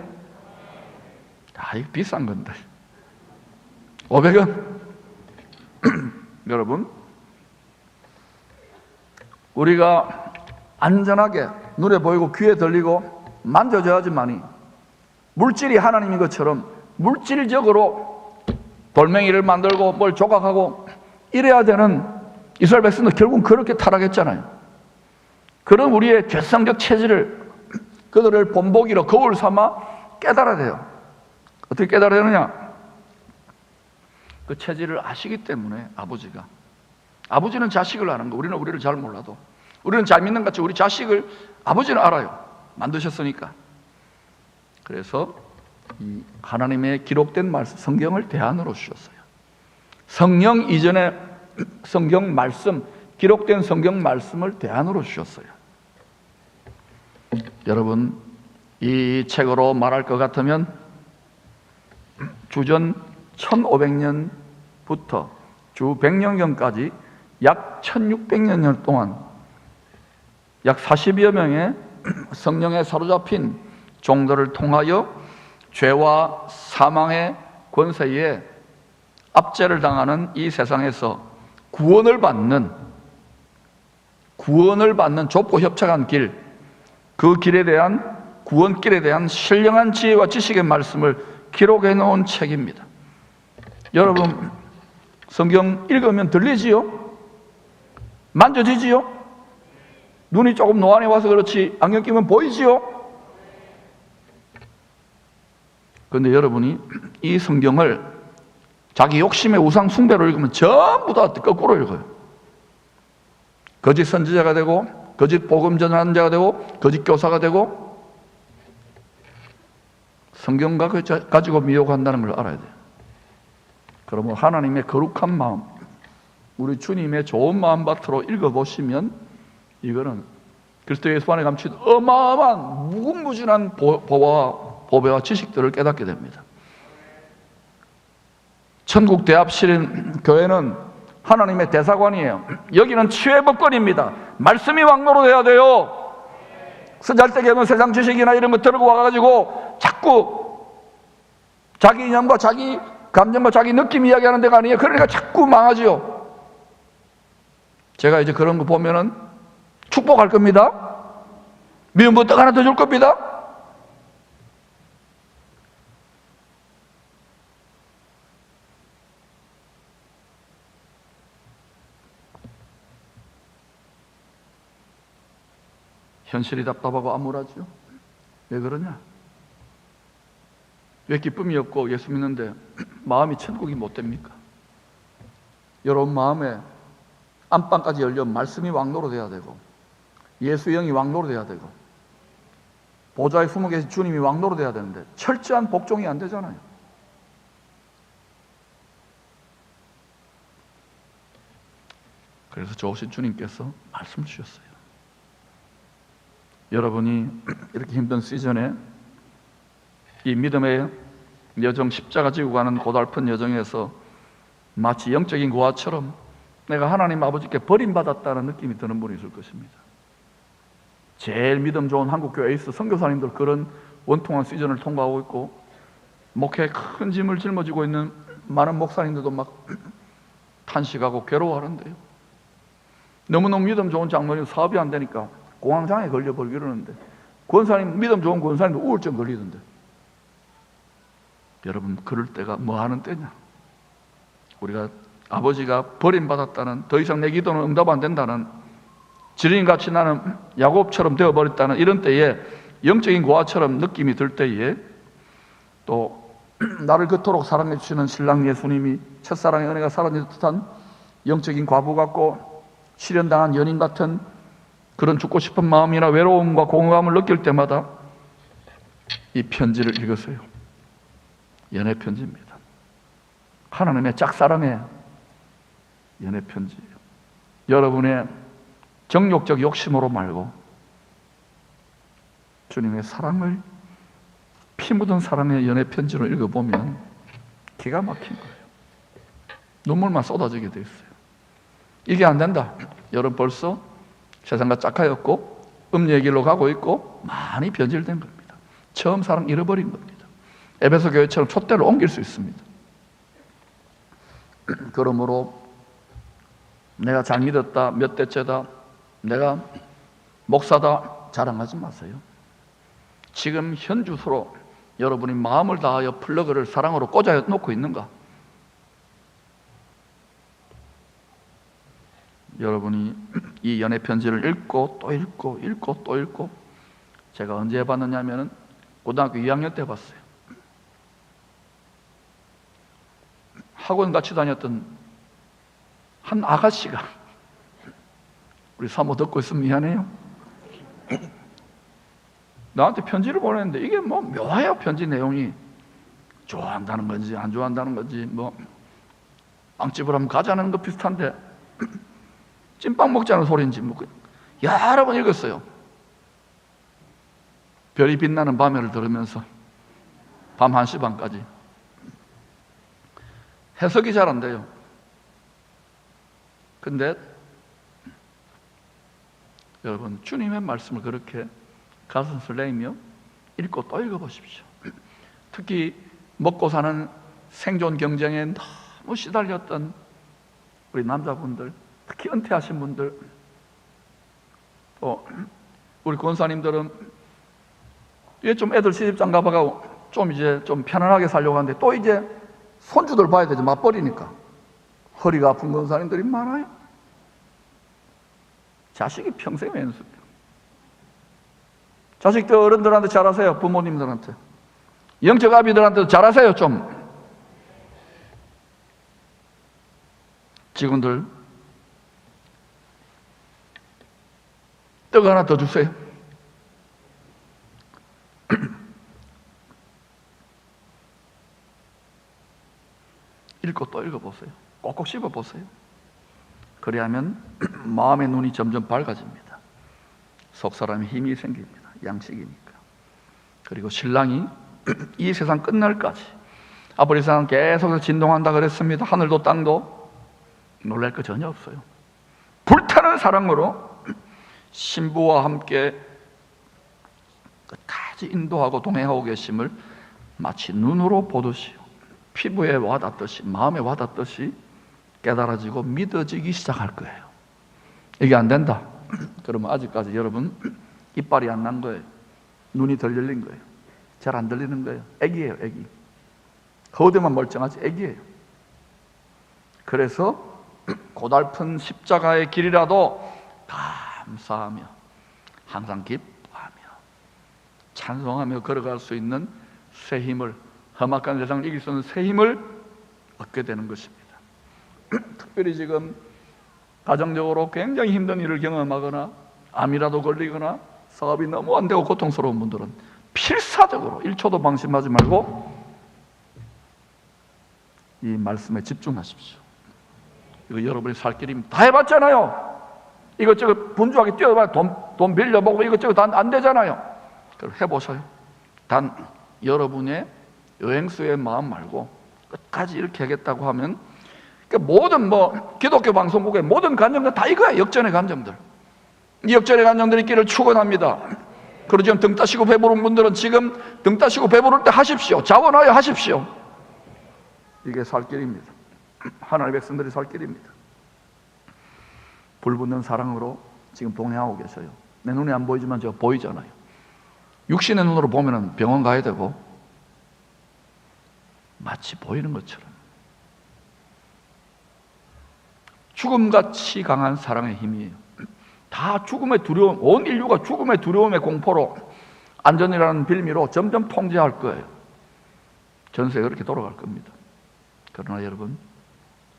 A: 이거 비싼 건데 500원. 여러분, 우리가 안전하게 눈에 보이고 귀에 들리고 만져져야지만이 물질이 하나님인 것처럼 물질적으로 돌멩이를 만들고 뭘 조각하고 이래야 되는 이스라엘 백성도 결국 그렇게 타락했잖아요. 그런 우리의 죄성적 체질을 그들을 본보기로 거울 삼아 깨달아야 돼요. 어떻게 깨달아야 되느냐? 그 체질을 아시기 때문에 아버지는 자식을 아는 거, 우리는 우리를 잘 몰라도 우리는 잘 믿는 같이 우리 자식을 아버지는 알아요. 만드셨으니까. 그래서 이 하나님의 기록된 말씀, 성경을 대안으로 주셨어요. 성령 이전에 성경 말씀, 기록된 성경 말씀을 대안으로 주셨어요. 여러분, 이 책으로 말할 것 같으면 주전 1500년부터 주 100년경까지 약 1600년 동안 약 40여 명의 성령에 사로잡힌 종들을 통하여 죄와 사망의 권세에 압제를 당하는 이 세상에서 구원을 받는 좁고 협착한 길, 그 길에 대한 구원길에 대한 신령한 지혜와 지식의 말씀을 기록해 놓은 책입니다. 여러분, 성경 읽으면 들리지요? 만져지지요? 눈이 조금 노안해 와서 그렇지 안경 끼면 보이지요? 그런데 여러분이 이 성경을 자기 욕심의 우상 숭배로 읽으면 전부 다 거꾸로 읽어요. 거짓 선지자가 되고, 거짓 복음 전하는 자가 되고, 거짓 교사가 되고, 성경 가지고 미혹한다는 걸 알아야 돼요. 그러면 하나님의 거룩한 마음, 우리 주님의 좋은 마음 밭으로 읽어보시면 이거는 그리스도 예수 안에 감춘 어마어마한 무궁무진한 보배와 지식들을 깨닫게 됩니다. 천국 대합실인 교회는 하나님의 대사관이에요. 여기는 치유의 법권입니다. 말씀이 왕노로 돼야 돼요. 쓰잘데기없는 세상 지식이나 이런 거 들고 와가지고 자꾸 자기 이념과 자기 감정과 자기 느낌 이야기하는 데가 아니에요. 그러니까 자꾸 망하지요. 제가 이제 그런 거 보면은 축복할 겁니다. 미운 뭐 떡 하나 더 줄 겁니다. 현실이 답답하고 암울하죠. 왜 그러냐? 왜 기쁨이 없고 예수 믿는데 마음이 천국이 못 됩니까? 여러분 마음에 안방까지 열려 말씀이 왕노로 돼야 되고, 예수의 영이 왕노로 돼야 되고, 보좌에 숨어 계신 주님이 왕노로 돼야 되는데 철저한 복종이 안 되잖아요. 그래서 좋으신 주님께서 말씀 주셨어요. 여러분이 이렇게 힘든 시즌에 이 믿음의 여정, 십자가 지고 가는 고달픈 여정에서 마치 영적인 고아처럼 내가 하나님 아버지께 버림받았다는 느낌이 드는 분이 있을 것입니다. 제일 믿음 좋은 한국교회 에이스 선교사님들 그런 원통한 시즌을 통과하고 있고, 목회에 큰 짐을 짊어지고 있는 많은 목사님들도 막 탄식하고 괴로워하는데요. 너무너무 믿음 좋은 장로님 사업이 안 되니까 공황장애 걸려버리고 이러는데, 권사님, 믿음 좋은 권사님도 우울증 걸리던데. 여러분, 그럴 때가 뭐 하는 때냐? 우리가 아버지가 버림받았다는, 더 이상 내 기도는 응답 안 된다는, 지린같이 나는 야곱처럼 되어버렸다는 이런 때에, 영적인 고아처럼 느낌이 들 때에, 또 나를 그토록 사랑해 주시는 신랑 예수님이 첫사랑의 은혜가 사라진 듯한 영적인 과부 같고 실현당한 연인 같은 그런 죽고 싶은 마음이나 외로움과 공허감을 느낄 때마다 이 편지를 읽으세요. 연애 편지입니다. 하나님의 짝사랑의 연애 편지예요. 여러분의 정욕적 욕심으로 말고 주님의 사랑을, 피 묻은 사랑의 연애 편지를 읽어보면 기가 막힌 거예요. 눈물만 쏟아지게 돼 있어요. 이게 안 된다. 여러분 벌써 세상과 짝하였고 음녀의 길로 가고 있고 많이 변질된 겁니다. 처음 사랑 잃어버린 겁니다. 에베소 교회처럼 촛대를 옮길 수 있습니다. 그러므로 내가 잘 믿었다, 몇 대째다, 내가 목사다 자랑하지 마세요. 지금 현 주소로 여러분이 마음을 다하여 플러그를 사랑으로 꽂아 놓고 있는가? 여러분이 이 연애 편지를 읽고 또 읽고 읽고 또 읽고, 제가 언제 해봤느냐 하면은 고등학교 2학년 때 봤어요. 학원 같이 다녔던 한 아가씨가, 우리 사모 듣고 있으면 미안해요, 나한테 편지를 보냈는데 이게 뭐 묘해요. 편지 내용이 좋아한다는 건지 안 좋아한다는 건지, 뭐 빵집을 한번 가자는 거 비슷한데 찐빵 먹자는 소리인지 뭐 여러 번 읽었어요. 별이 빛나는 밤에를 들으면서 밤 1시 반까지. 해석이 잘 안 돼요. 근데 여러분, 주님의 말씀을 그렇게 가슴 설레이며 읽고 또 읽어보십시오. 특히 먹고 사는 생존 경쟁에 너무 시달렸던 우리 남자분들, 특히 은퇴하신 분들, 또 우리 권사님들은 이제 좀 애들 시집장 가봐가고 좀 이제 좀 편안하게 살려고 하는데 또 이제 손주들 봐야 되죠. 맞벌이니까. 허리가 아픈 권사님들이 많아요. 자식이 평생 왼수예요. 자식들 어른들한테 잘하세요. 부모님들한테, 영적 아비들한테도 잘하세요. 좀 직원들 떡 하나 더 주세요. 읽고 또 읽어보세요. 꼭꼭 씹어보세요. 그래야면 마음의 눈이 점점 밝아집니다. 속사람에 힘이 생깁니다. 양식이니까. 그리고 신랑이 이 세상 끝날까지, 앞으로 이 세상 계속 진동한다 그랬습니다. 하늘도 땅도 놀랄 거 전혀 없어요. 불타는 사랑으로 신부와 함께 끝까지 인도하고 동행하고 계심을 마치 눈으로 보듯이, 피부에 와닿듯이, 마음에 와닿듯이 깨달아지고 믿어지기 시작할 거예요. 이게 안 된다 그러면 아직까지 여러분 이빨이 안 난 거예요. 눈이 덜 열린 거예요. 잘 안 들리는 거예요. 애기예요, 애기. 거대만 멀쩡하지 애기예요. 그래서 고달픈 십자가의 길이라도 감사하며 항상 기뻐하며 찬송하며 걸어갈 수 있는 새 힘을, 험악한 세상을 이길 수 있는 새 힘을 얻게 되는 것입니다. 특별히 지금 가정적으로 굉장히 힘든 일을 경험하거나 암이라도 걸리거나 사업이 너무 안 되고 고통스러운 분들은 필사적으로 1초도 방심하지 말고 이 말씀에 집중하십시오. 이거 여러분이 살 길입니다. 다 해봤잖아요. 이것저것 분주하게 뛰어봐야 돈 빌려보고 이것저것 다 안 되잖아요. 그럼 해보세요. 단 여러분의 여행수의 마음 말고 끝까지 이렇게 하겠다고 하면, 그러니까 모든 기독교 방송국의 모든 간증들 다 이거야. 역전의 간증들. 이 역전의 간증들이 있기를 축원합니다. 그리고 지금 등 따시고 배부른 분들은 지금 등 따시고 배부를 때 하십시오. 자원하여 하십시오. 이게 살 길입니다. 하나님의 백성들이 살 길입니다. 불붙는 사랑으로 지금 동행하고 계세요. 내 눈에 안 보이지만 제가 보이잖아요. 육신의 눈으로 보면 병원 가야 되고 마치 보이는 것처럼 죽음같이 강한 사랑의 힘이에요. 다 죽음의 두려움, 온 인류가 죽음의 두려움의 공포로, 안전이라는 빌미로 점점 통제할 거예요. 전세가 그렇게 돌아갈 겁니다. 그러나 여러분,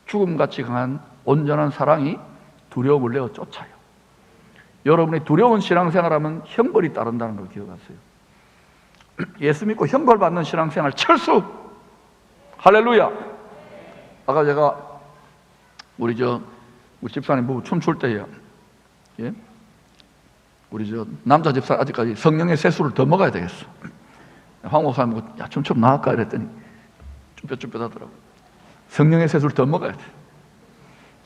A: 죽음같이 강한 온전한 사랑이 두려움을 내어 쫓아요. 여러분이 두려운 신앙생활하면 형벌이 따른다는 걸 기억하세요. 예수 믿고 형벌 받는 신앙생활 철수! 할렐루야! 아까 제가 우리 집사님 부부 춤출 때요, 예? 우리 남자 집사 아직까지 성령의 세수를 더 먹어야 되겠어. 황 목사님 보고 야, 춤 좀 나갈까 이랬더니 쭈뼛쭈뼛 하더라고. 성령의 세수를 더 먹어야 돼.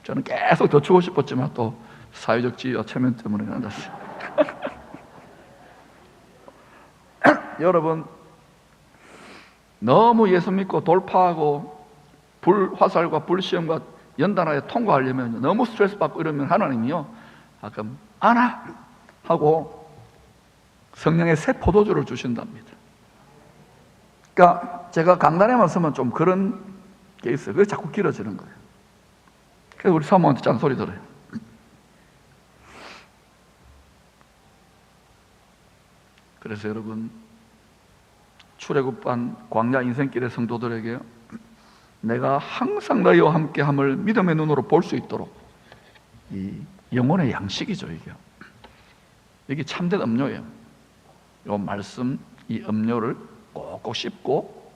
A: 저는 계속 더 추고 싶었지만 또 사회적 지위와 체면 때문에 앉았어요. 여러분, 너무 예수 믿고 돌파하고 불화살과 불시험과 연단하여 통과하려면, 너무 스트레스 받고 이러면 하나님이요, 아까 안아 하고 성령의 새 포도주를 주신답니다. 그러니까 제가 강단에만 서면 좀 그런 게 있어요. 그게 자꾸 길어지는 거예요. 그래서 우리 사모한테 짠소리 들어요. 그래서 여러분, 출애굽한 광야 인생길의 성도들에게 내가 항상 너희와 함께함을 믿음의 눈으로 볼 수 있도록, 이 영혼의 양식이죠. 이게 참된 음료예요. 이 말씀, 이 음료를 꼭꼭 씹고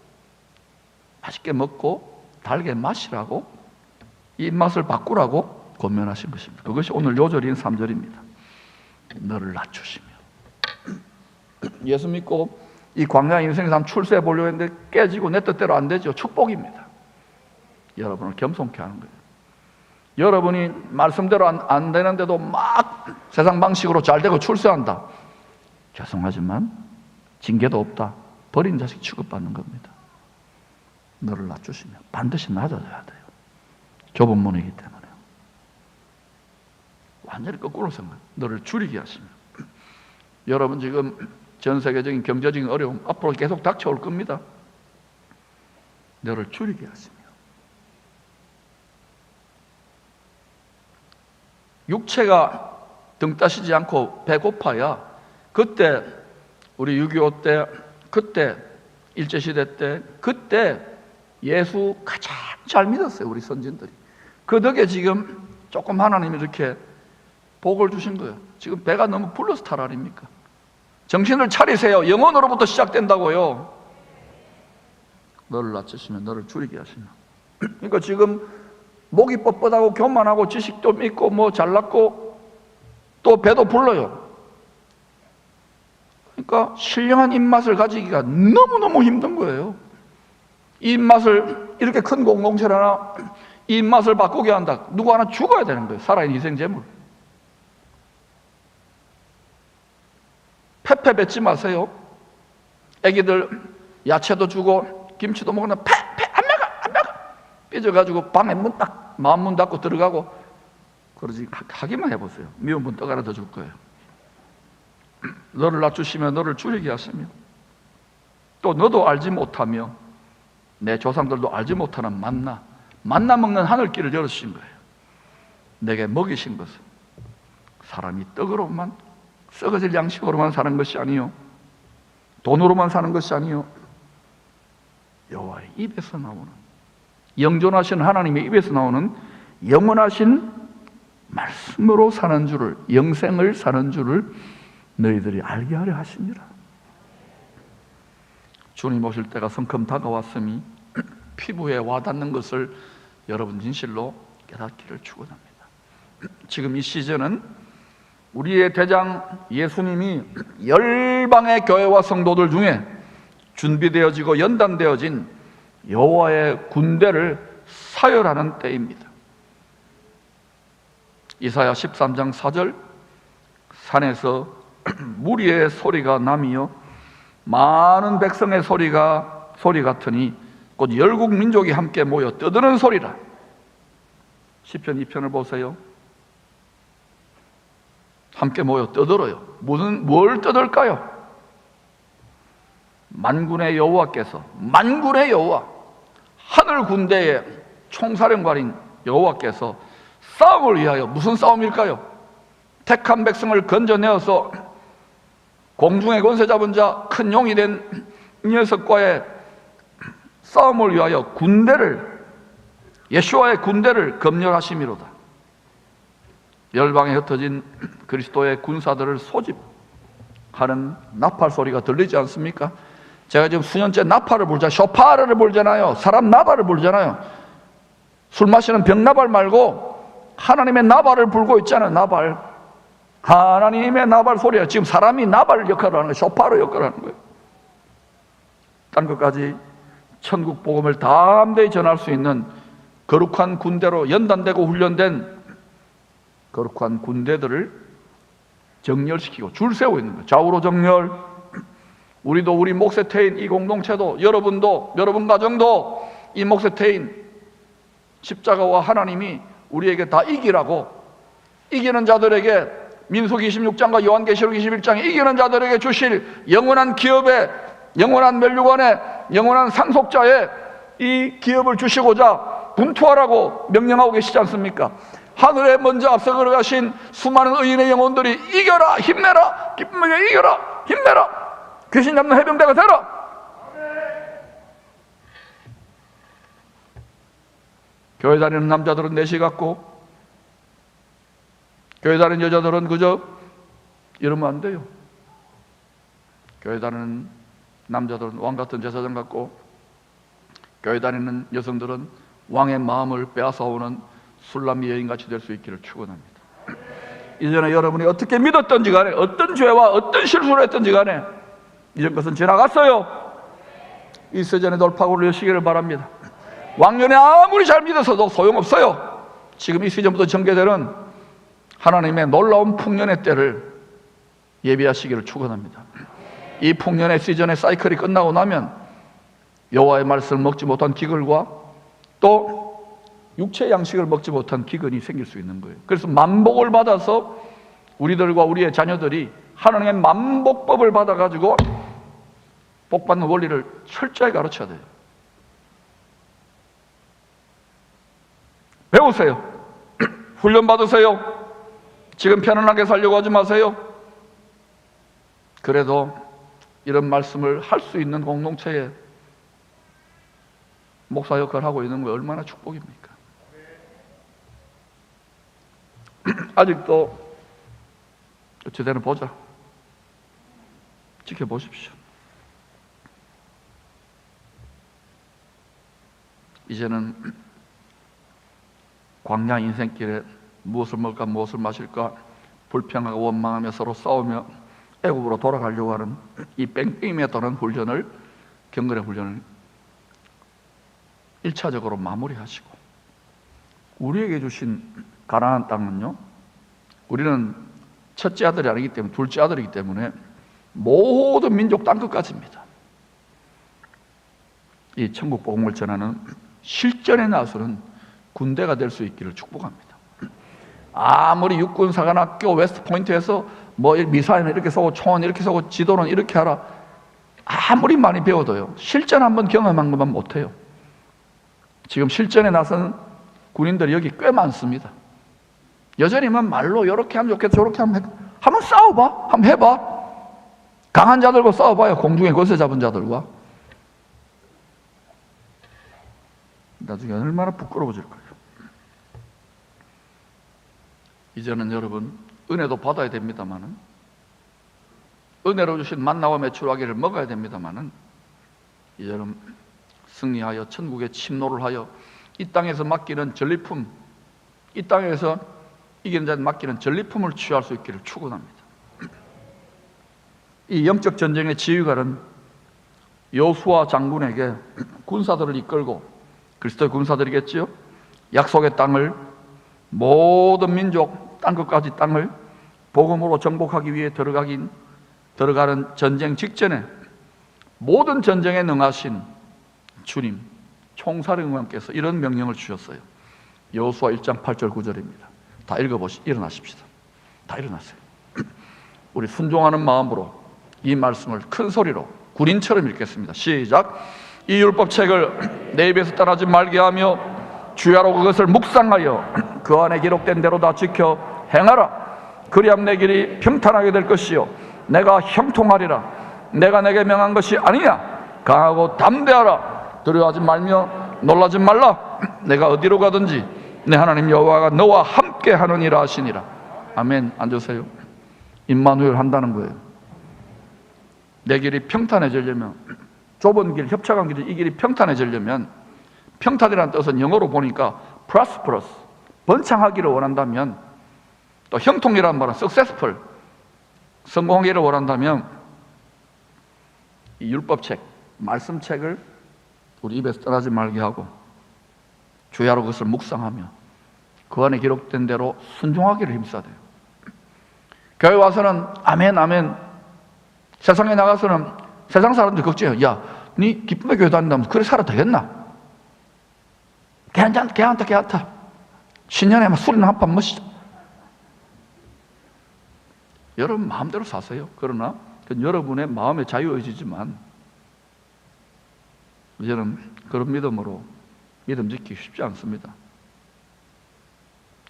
A: 맛있게 먹고 달게 마시라고, 이 입맛을 바꾸라고 권면하신 것입니다. 그것이 오늘 요절인 3절입니다. 너를 낮추시며. 예수 믿고 이 광야 인생에서 한번 출세해 보려고 했는데 깨지고 내 뜻대로 안 되죠. 축복입니다. 여러분을 겸손케 하는 거예요. 여러분이 말씀대로 안 되는데도 막 세상 방식으로 잘 되고 출세한다. 죄송하지만 징계도 없다. 버린 자식 취급받는 겁니다. 너를 낮추시면 반드시 낮아져야 돼요. 좁은 문이기 때문에. 완전히 거꾸로 생각해요. 너를 줄이게 하시면. 여러분 지금 전 세계적인 경제적인 어려움 앞으로 계속 닥쳐올 겁니다. 너를 줄이게 하시며. 육체가 등 따시지 않고 배고파야, 그때 우리 6.25 때, 그때 일제시대 때, 그때 예수 가장 잘 믿었어요. 우리 선진들이. 그 덕에 지금 조금 하나님이 이렇게 복을 주신 거예요. 지금 배가 너무 불러서 탈 아닙니까? 정신을 차리세요. 영혼으로부터 시작된다고요. 너를 낮추시면 너를 줄이게 하시면. 그러니까 지금 목이 뻣뻣하고 교만하고 지식도 있고 뭐 잘났고 또 배도 불러요. 그러니까 신령한 입맛을 가지기가 너무너무 힘든 거예요. 이 입맛을, 이렇게 큰 공동체를 하나 이 입맛을 바꾸게 한다. 누구 하나 죽어야 되는 거예요. 살아있는 희생제물. 페페 뱉지 마세요. 애기들 야채도 주고 김치도 먹으면 페페 안 먹어 삐져가지고 방에 마음 문 닫고 들어가고 그러지. 하기만 해보세요. 미운 분 떡 하나 더 줄 거예요. 너를 낮추시며 너를 줄이게 하시며, 또 너도 알지 못하며 내 조상들도 알지 못하는 만나 먹는 하늘길을 열어주신 거예요. 내게 먹이신 것은 사람이 떡으로만, 썩어질 양식으로만 사는 것이 아니요, 돈으로만 사는 것이 아니요, 여호와의 입에서 나오는, 영존하신 하나님의 입에서 나오는 영원하신 말씀으로 사는 줄을, 영생을 사는 줄을 너희들이 알게 하려 하시니라. 주님 오실 때가 성큼 다가왔으니 피부에 와닿는 것을 여러분 진실로 깨닫기를 축원합니다. 지금 이 시즌은 우리의 대장 예수님이 열방의 교회와 성도들 중에 준비되어지고 연단되어진 여호와의 군대를 사열하는 때입니다. 이사야 13장 4절, 산에서 무리의 소리가 나며 많은 백성의 소리 같으니 곧 열국 민족이 함께 모여 떠드는 소리라. 시편 2편을 보세요. 함께 모여 떠들어요. 뭘 떠들까요? 만군의 여호와께서, 만군의 여호와, 하늘 군대의 총사령관인 여호와께서 싸움을 위하여, 무슨 싸움일까요? 택한 백성을 건져내어서 공중의 권세 잡은 자, 큰 용이 된 녀석과의 싸움을 위하여 군대를, 예수와의 군대를 검열하심이로다. 열방에 흩어진 그리스도의 군사들을 소집하는 나팔 소리가 들리지 않습니까? 제가 지금 수년째 나팔을 불잖아요. 쇼파르를 불잖아요. 사람 나발을 불잖아요. 술 마시는 병나발 말고 하나님의 나발을 불고 있잖아요. 나발. 하나님의 나발 소리야. 지금 사람이 나발 역할을 하는 거예요. 쇼파르 역할을 하는 거예요. 딴 것까지 천국 복음을 담대히 전할 수 있는 거룩한 군대로 연단되고 훈련된 거룩한 군대들을 정렬시키고 줄 세우고 있는 거예요. 좌우로 정렬. 우리도, 우리 몫의 태인 이 공동체도, 여러분도, 여러분 가정도 이 몫의 태인 십자가와 하나님이 우리에게 다 이기라고, 이기는 자들에게 민수기 26장과 요한계시록 21장에 이기는 자들에게 주실 영원한 기업의 영원한 멸류관에 영원한 상속자의 이 기업을 주시고자 분투하라고 명령하고 계시지 않습니까? 하늘에 먼저 앞서 걸어가신 수많은 의인의 영혼들이 이겨라, 힘내라, 기쁨에 이겨라, 힘내라, 귀신 잡는 해병대가 되라. 교회 다니는 남자들은 내시 같고 교회 다니는 여자들은 그저 이러면 안 돼요. 교회 다니는 남자들은 왕같은 제사장 같고 교회 다니는 여성들은 왕의 마음을 빼앗아오는 술람미 여인같이 될 수 있기를 축원합니다. 이전에 여러분이 어떻게 믿었던지 간에 어떤 죄와 어떤 실수를 했던지 간에 이전 것은 지나갔어요. 이 세전의 돌파구를 여시기를 바랍니다. 왕년에 아무리 잘 믿어서도 소용없어요. 지금 이 시즌부터 전개되는 하나님의 놀라운 풍년의 때를 예비하시기를 축원합니다. 이 풍년의 시즌의 사이클이 끝나고 나면 여호와의 말씀을 먹지 못한 기근과 또 육체의 양식을 먹지 못한 기근이 생길 수 있는 거예요. 그래서 만복을 받아서 우리들과 우리의 자녀들이 하나님의 만복법을 받아가지고 복받는 원리를 철저히 가르쳐야 돼요. 배우세요. 훈련 받으세요. 지금 편안하게 살려고 하지 마세요. 그래도 이런 말씀을 할 수 있는 공동체에 목사 역할을 하고 있는 거 얼마나 축복입니까? 아직도 어찌되는 보자. 지켜보십시오. 이제는 광야 인생길에 무엇을 먹을까 무엇을 마실까 불평하고 원망하며 서로 싸우며 애국으로 돌아가려고 하는 이 뺑뺑이에 따른 훈련을, 경건의 훈련을 1차적으로 마무리하시고, 우리에게 주신 가나안 땅은요, 우리는 첫째 아들이 아니기 때문에, 둘째 아들이기 때문에 모든 민족 땅끝까지입니다. 이 천국 복음을 전하는 실전에 나서는 군대가 될 수 있기를 축복합니다. 아무리 육군사관학교 웨스트포인트에서 뭐 미사일은 이렇게 쏘고 총은 이렇게 쏘고 지도는 이렇게 하라, 아무리 많이 배워도요, 실전 한번 경험한 것만 못해요. 지금 실전에 나선 군인들이 여기 꽤 많습니다. 여전히만 말로 이렇게 하면 좋겠다 저렇게 하면 한번 싸워봐, 한번 해봐. 강한 자들과 싸워봐요. 공중에 권세 잡은 자들과. 나중에 얼마나 부끄러워질 거예요. 이제는 여러분 은혜도 받아야 됩니다만은, 은혜로 주신 만나와 메추라기를 먹어야 됩니다만은, 이제는 승리하여 천국에 침노를 하여 이 땅에서 맡기는 전리품, 이 땅에서 이기는 자들 맡기는 전리품을 취할 수 있기를 축원합니다. 이 영적 전쟁의 지휘관은 여호수아 장군에게 군사들을 이끌고, 그리스도의 군사들이겠지요, 약속의 땅을, 모든 민족 땅끝까지 땅을 복음으로 정복하기 위해 들어가는 전쟁 직전에 모든 전쟁에 능하신 주님 총사령관께서 이런 명령을 주셨어요. 여호수아 1장 8절 9절입니다. 다 일어나십시다. 다 일어나세요. 우리 순종하는 마음으로 이 말씀을 큰 소리로 군인처럼 읽겠습니다. 시작. 이 율법책을 내 입에서 떠나지 말게 하며 주야로 그것을 묵상하여 그 안에 기록된 대로 다 지켜 행하라. 그리하면 내 길이 평탄하게 될 것이요 내가 형통하리라. 내가 내게 명한 것이 아니냐. 강하고 담대하라. 두려워하지 말며 놀라지 말라. 내가 어디로 가든지 내 하나님 여호와가 너와 함께 하느니라 하시니라. 아멘. 앉으세요. 임마누엘 한다는 거예요. 내 길이 평탄해지려면, 좁은 길, 협착한 길이 이 길이 평탄해지려면, 평탄이라는 뜻은 영어로 보니까 prosperous, 번창하기를 원한다면, 또 형통이라는 말은 successful, 성공하기를 원한다면, 이 율법책, 말씀책을 우리 입에서 떠나지 말게 하고 주야로 그것을 묵상하며 그 안에 기록된 대로 순종하기를 힘써야 돼요. 교회 와서는 아멘 아멘, 세상에 나가서는 세상 사람들 걱정해요. 야, 니 기쁨의 교회 다닌다면 그래 살아도 되겠나? 괜찮다. 신년에 막 술이나 한 판 마시자. 여러분 마음대로 사세요. 그러나 그건 여러분의 마음의 자유의지지만 저는 그런 믿음으로 믿음 지키기 쉽지 않습니다.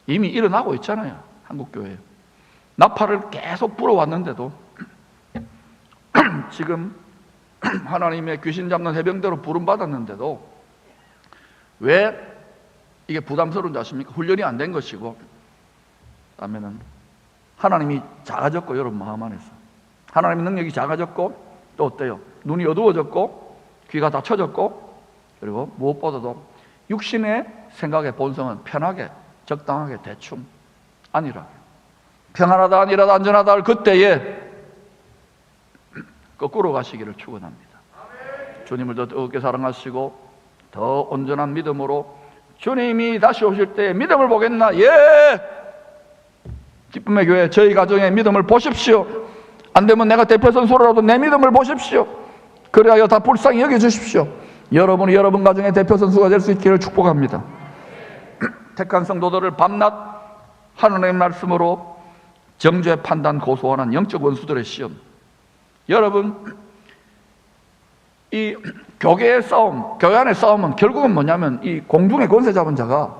A: 이미 일어나고 있잖아요. 한국교회 나팔을 계속 불어왔는데도 지금 하나님의 귀신 잡는 해병대로 부름받았는데도 왜 이게 부담스러운지 아십니까? 훈련이 안 된 것이고, 그다음에는 하나님이 작아졌고, 여러분 마음 안에서 하나님의 능력이 작아졌고, 또 어때요? 눈이 어두워졌고 귀가 닫혀졌고, 그리고 무엇보다도 육신의 생각의 본성은 편하게 적당하게 대충 아니라 평안하다 안일하다 안전하다 할 그때에 거꾸로 가시기를 축원합니다. 주님을 더 뜨겁게 사랑하시고 더 온전한 믿음으로 주님이 다시 오실 때 믿음을 보겠나? 예! 기쁨의 교회 저희 가정의 믿음을 보십시오. 안 되면 내가 대표 선수로라도 내 믿음을 보십시오. 그래야 다 불쌍히 여겨주십시오. 여러분이 여러분 가정의 대표 선수가 될 수 있기를 축복합니다. 택한 성도들을 밤낮 하나님의 말씀으로 정죄 판단 고소하는 영적 원수들의 시험. 여러분, 이 교계의 싸움, 교회 안의 싸움은 결국은 뭐냐면 이 공중의 권세 잡은 자가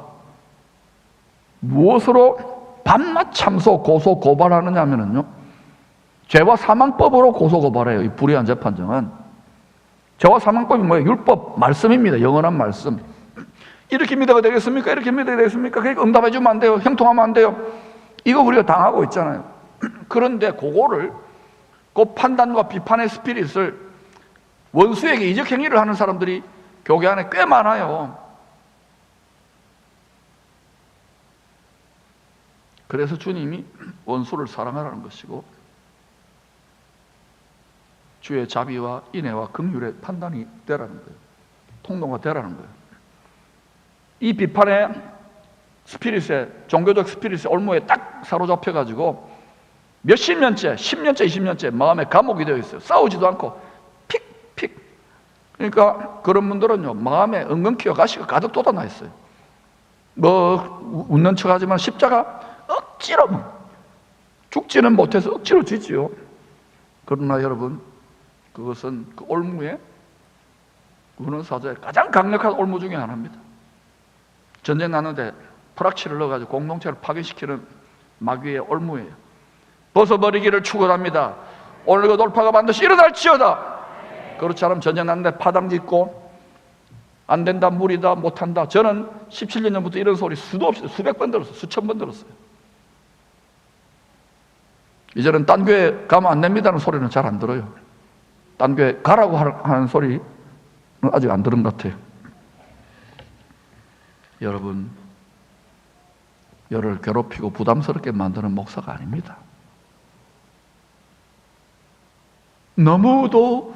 A: 무엇으로 밤낮 참소, 고소, 고발하느냐 하면요, 죄와 사망법으로 고소, 고발해요. 이 불의한 재판정은. 죄와 사망법이 뭐예요? 율법, 말씀입니다. 영원한 말씀. 이렇게 믿어야 되겠습니까? 이렇게 믿어야 되겠습니까? 그러니까 응답해 주면 안 돼요. 형통하면 안 돼요. 이거 우리가 당하고 있잖아요. 그런데 그거를 그 판단과 비판의 스피릿을 원수에게 이적 행위를 하는 사람들이 교회 안에 꽤 많아요. 그래서 주님이 원수를 사랑하라는 것이고 주의 자비와 인애와 긍휼의 판단이 되라는 거예요. 통로가 되라는 거예요. 이 비판의 스피릿에, 종교적 스피릿의 올무에 딱 사로잡혀가지고 몇십 년째, 10년째, 20년째 마음에 감옥이 되어 있어요. 싸우지도 않고 픽. 그러니까 그런 분들은요, 마음에 은근키와 가시가 가득 돋아나 있어요. 뭐 웃는 척하지만 십자가 억지로 죽지는 못해서 억지로 지지요. 그러나 여러분, 그것은 그 올무에, 우는 사자의 가장 강력한 올무 중에 하나입니다. 전쟁 나는데 프락치를 넣어가지고 공동체를 파괴시키는 마귀의 올무예요. 벗어버리기를 축원합니다. 오늘 그 돌파가 반드시 일어날지어다. 그렇지 않으면 전쟁 나는데 파당 짓고 안 된다, 무리다, 못한다. 저는 17년 전부터 이런 소리 수도 없이 수백 번 들었어요. 수천 번 들었어요. 이제는 딴 교회 가면 안 됩니다는 소리는 잘 안 들어요. 딴 교회 가라고 하는 소리는 아직 안 들은 것 같아요. 여러분, 여를 괴롭히고 부담스럽게 만드는 목사가 아닙니다. 너무도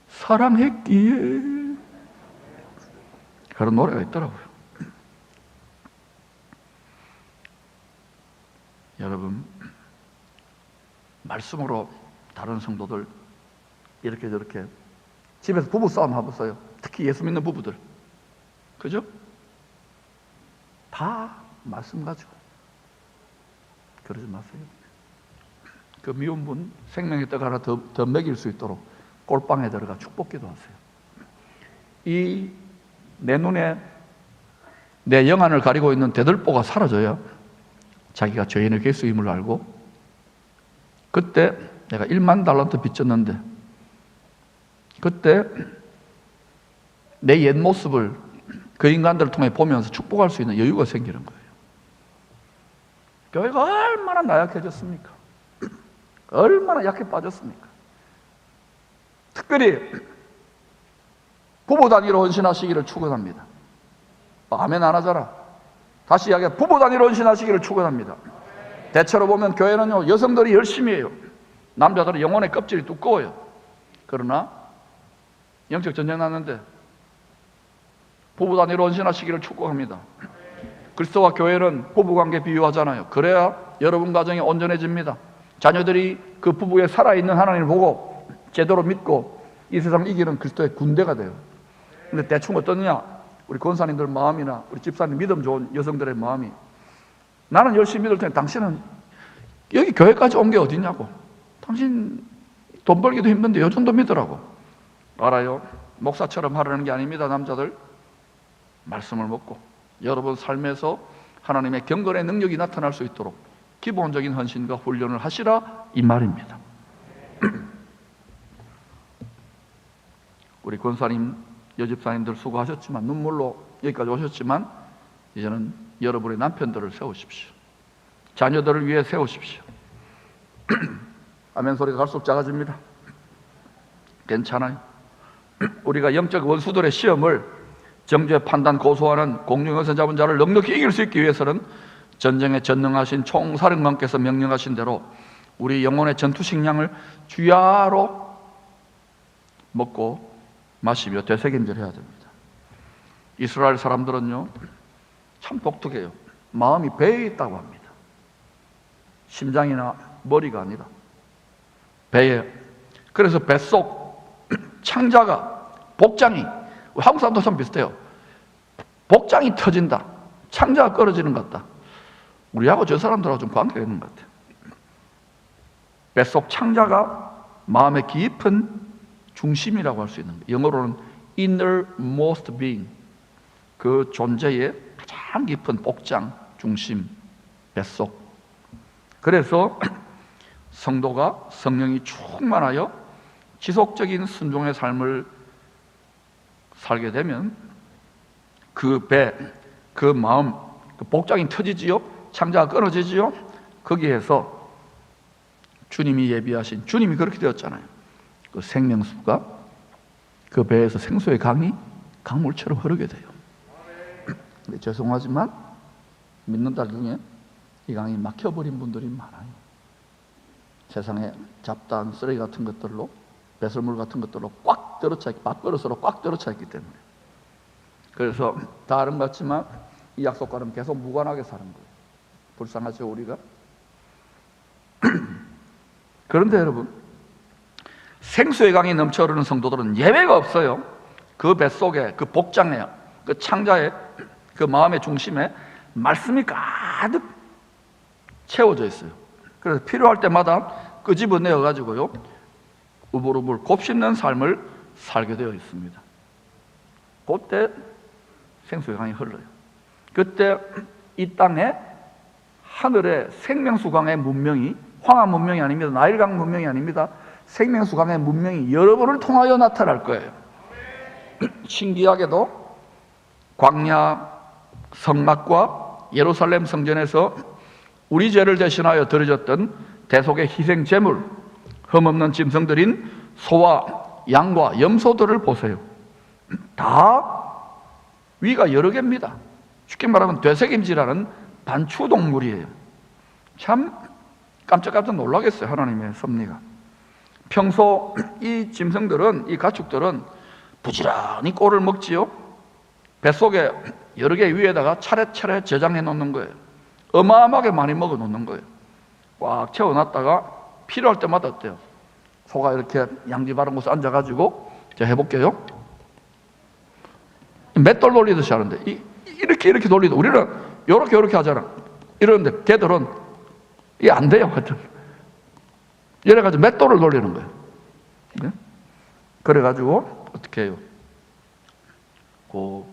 A: 사랑했기에, 그런 노래가 있더라고요. 여러분, 말씀으로 다른 성도들 이렇게 저렇게 집에서 부부싸움 해보세요. 특히 예수 믿는 부부들, 그죠? 다 말씀 가지고 그러지 마세요. 그 미운 분 생명의 떡 하나 더 먹일 수 있도록 꼴방에 들어가 축복기도 하세요. 이 내 눈에 내 영안을 가리고 있는 대들보가 사라져야 자기가 죄인의 개수임을 알고, 그때 내가 1만 달란트 빚졌는데 그때 내 옛 모습을 그 인간들을 통해 보면서 축복할 수 있는 여유가 생기는 거예요. 교회가 얼마나 나약해졌습니까? 얼마나 약해 빠졌습니까? 특별히 부부 단위로 헌신하시기를 축원합니다. 아멘 안 하잖아. 다시 이야기해, 부부 단위로 헌신하시기를 축원합니다. 대체로 보면 교회는요, 여성들이 열심히 해요. 남자들은 영혼의 껍질이 두꺼워요. 그러나 영적 전쟁 났는데 부부 단위로 헌신하시기를 축복합니다. 그리스도와 교회는 부부관계 비유하잖아요. 그래야 여러분 가정이 온전해집니다. 자녀들이 그 부부의 살아있는 하나님을 보고 제대로 믿고 이 세상을 이기는 그리스도의 군대가 돼요. 근데 대충 어떠냐? 우리 권사님들 마음이나 우리 집사님 믿음 좋은 여성들의 마음이, 나는 열심히 믿을 텐데 당신은 여기 교회까지 온 게 어디냐고. 당신 돈 벌기도 힘든데 요 정도 믿으라고. 알아요? 목사처럼 하라는 게 아닙니다. 남자들, 말씀을 먹고 여러분 삶에서 하나님의 경건의 능력이 나타날 수 있도록 기본적인 헌신과 훈련을 하시라, 이 말입니다. 우리 권사님, 여집사님들 수고하셨지만, 눈물로 여기까지 오셨지만, 이제는 여러분의 남편들을 세우십시오. 자녀들을 위해 세우십시오. 아멘 소리가 갈수록 작아집니다. 괜찮아요. 우리가 영적 원수들의 시험을 정죄, 판단, 고소하는 공중영선 잡은 자를 넉넉히 이길 수 있기 위해서는 전쟁에 전능하신 총사령관께서 명령하신 대로 우리 영혼의 전투 식량을 주야로 먹고 마시며 되새김질해야 됩니다. 이스라엘 사람들은요, 참 독특해요. 마음이 배에 있다고 합니다. 심장이나 머리가 아니라 배에. 그래서 뱃속 창자가, 복장이, 한국 사람도 참 비슷해요. 복장이 터진다, 창자가 끊어지는 것 같다. 우리하고 저 사람들하고 좀 관계가 있는 것 같아요. 뱃속 창자가 마음의 깊은 중심이라고 할 수 있는 거예요. 영어로는 innermost being, 그 존재의 가장 깊은 복장, 중심, 뱃속. 그래서 성도가 성령이 충만하여 지속적인 순종의 삶을 살게 되면 그 배, 그 마음, 그 복장이 터지지요, 창자가 끊어지지요. 거기에서 주님이 예비하신, 주님이 그렇게 되었잖아요. 그 생명수가 그 배에서 생수의 강이 강물처럼 흐르게 돼요. 근데 죄송하지만 믿는 달 중에 이 강이 막혀버린 분들이 많아요. 세상에 잡다한 쓰레기 같은 것들로, 배설물 같은 것들로 꽉 들어차 있기, 밥그릇으로 꽉 들어차 있기 때문에. 그래서 다른 것 같지만 이 약속과는 계속 무관하게 사는 거예요. 불쌍하죠, 우리가? 그런데 여러분, 생수의 강이 넘쳐 흐르는 성도들은 예외가 없어요. 그 뱃속에, 그 복장에, 그 창자에, 그 마음의 중심에 말씀이 가득 채워져 있어요. 그래서 필요할 때마다 끄집어내어 가지고요, 우물우물 곱씹는 삶을 살게 되어 있습니다. 그때 생수의 강이 흘러요. 그때 이 땅에 하늘의 생명수강의 문명이, 황한 문명이 아닙니다. 나일강 문명이 아닙니다. 생명수강의 문명이 여러분을 통하여 나타날 거예요. 신기하게도 광야 성막과 예루살렘 성전에서 우리 죄를 대신하여 드려졌던 대속의 희생 제물, 흠없는 짐승들인 소와 양과 염소들을 보세요. 다 위가 여러 개입니다. 쉽게 말하면 되새김질하는 반추동물이에요. 참 깜짝깜짝 놀라겠어요, 하나님의 섭리가. 평소 이 짐승들은, 이 가축들은 부지런히 꼴을 먹지요. 뱃속에 여러 개 위에다가 차례차례 저장해 놓는 거예요. 어마어마하게 많이 먹어 놓는 거예요. 꽉 채워놨다가 필요할 때마다 어때요? 소가 이렇게 양지 바른 곳에 앉아가지고, 제가 해볼게요. 맷돌 돌리듯이 하는데, 이렇게 돌리도 우리는 요렇게 하잖아. 이러는데 걔들은 이게 안 돼요. 하여튼 이래가지고 맷돌을 돌리는 거예요. 네? 그래가지고 어떻게 해요? 그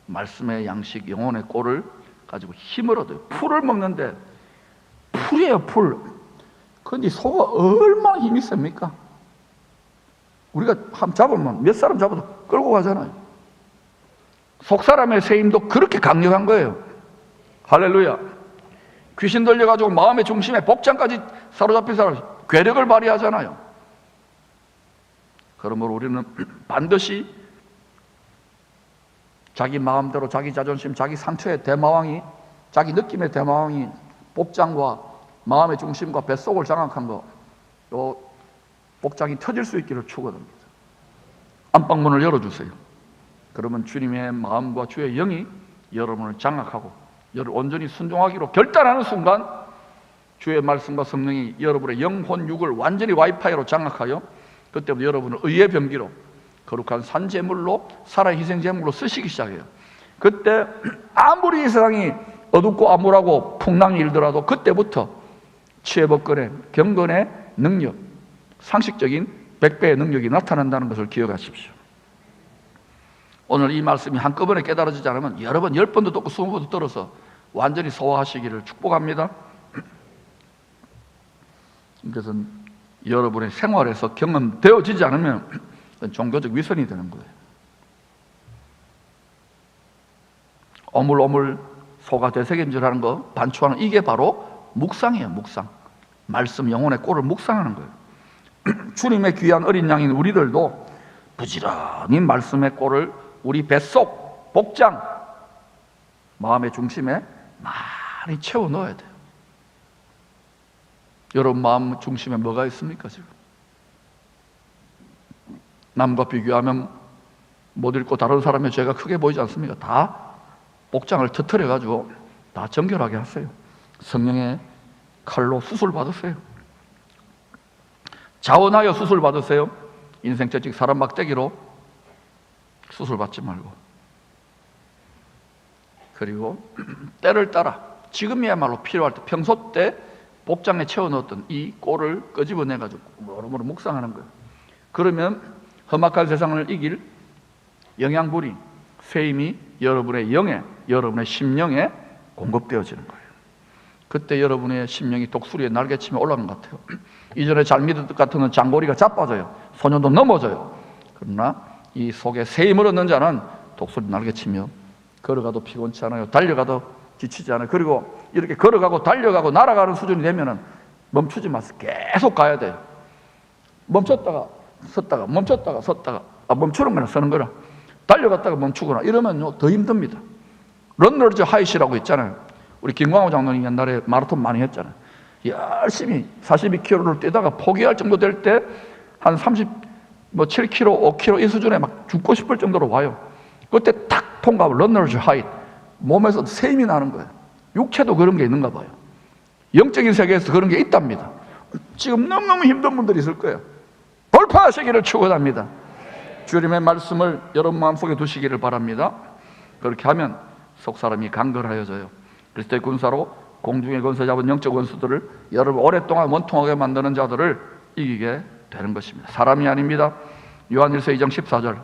A: 말씀의 양식, 영혼의 꼴을 가지고 힘을 얻어요. 풀을 먹는데, 풀이에요, 풀. 근데 소가 얼마나 힘이 셉니까? 우리가 한 잡으면 몇 사람 잡아도 끌고 가잖아요. 속사람의 세임도 그렇게 강력한 거예요. 할렐루야. 귀신 들려가지고 마음의 중심에 복장까지 사로잡힌 사람, 괴력을 발휘하잖아요. 그러므로 우리는 반드시 자기 마음대로, 자기 자존심, 자기 상처의 대마왕이, 자기 느낌의 대마왕이 복장과 마음의 중심과 뱃속을 장악한 거, 요 복장이 터질 수 있기를 축원합니다. 안방문을 열어주세요. 그러면 주님의 마음과 주의 영이 여러분을 장악하고 여러분 온전히 순종하기로 결단하는 순간, 주의 말씀과 성령이 여러분의 영혼 육을 완전히 와이파이로 장악하여 그때부터 여러분을 의의 병기로, 거룩한 산제물로, 살아 희생제물로 쓰시기 시작해요. 그때 아무리 이 세상이 어둡고 암울하고 풍랑이 일더라도 그때부터 치외법권의 경건의 능력, 상식적인 100배의 능력이 나타난다는 것을 기억하십시오. 오늘 이 말씀이 한꺼번에 깨달아지지 않으면 여러 번, 10번도 듣고 20번도 들어서 완전히 소화하시기를 축복합니다. 이것은 여러분의 생활에서 경험되어지지 않으면 종교적 위선이 되는 거예요. 오물오물 소가 되새김질하는 거, 반추하는, 이게 바로 묵상이에요. 묵상. 말씀 영혼의 꼴을 묵상하는 거예요. 주님의 귀한 어린 양인 우리들도 부지런히 말씀의 꼴을 우리 뱃속, 복장, 마음의 중심에 많이 채워 넣어야 돼요. 여러분 마음 중심에 뭐가 있습니까 지금? 남과 비교하면 못 읽고 다른 사람의 죄가 크게 보이지 않습니까? 다 복장을 터트려가지고 다 정결하게 하세요. 성령의 칼로 수술 받으세요. 자원하여 수술 받으세요. 인생 채찍 사람 막대기로 수술 받지 말고. 그리고 때를 따라 지금이야말로 필요할 때, 평소 때 복장에 채워 넣었던 이 꼴을 끄집어내가지고 뭐로뭐로 묵상하는 거예요. 그러면 험악한 세상을 이길 영양분이, 쇠임이 여러분의 영에, 여러분의 심령에 공급되어지는 거예요. 그때 여러분의 심령이 독수리의 날개치며 올라가는 것 같아요. 이전에 잘 믿었던 것 같은 장고리가 자빠져요. 소년도 넘어져요. 그러나 이 속에 쇠임을 얻는 자는 독수리 날개치며 걸어가도 피곤치 않아요. 달려가도 지치지 않아요. 그리고 이렇게 걸어가고 달려가고 날아가는 수준이 되면은 멈추지 마세요. 계속 가야 돼요. 멈췄다가 섰다가 멈췄다가 섰다가, 멈추는 거나 서는 거나, 달려갔다가 멈추거나 이러면요 더 힘듭니다. 런너즈 하이시라고 있잖아요. 우리 김광호 장로님 옛날에 마라톤 많이 했잖아요. 열심히 42km를 뛰다가 포기할 정도 될 때 한 7km, 5km 이 수준에 막 죽고 싶을 정도로 와요. 그때 탁 통과하면 런너즈 하이, 몸에서 세임이 나는 거예요. 육체도 그런 게 있는가 봐요. 영적인 세계에서 그런 게 있답니다. 지금 너무너무 힘든 분들이 있을 거예요. 돌파하시기를 축원합니다. 주님의 말씀을 여러분 마음속에 두시기를 바랍니다. 그렇게 하면 속사람이 강건하여져요. 그리스도의 군사로 공중의 권세 잡은 영적 원수들을, 여러분 오랫동안 원통하게 만드는 자들을 이기게 되는 것입니다. 사람이 아닙니다. 요한일서 2장 14절,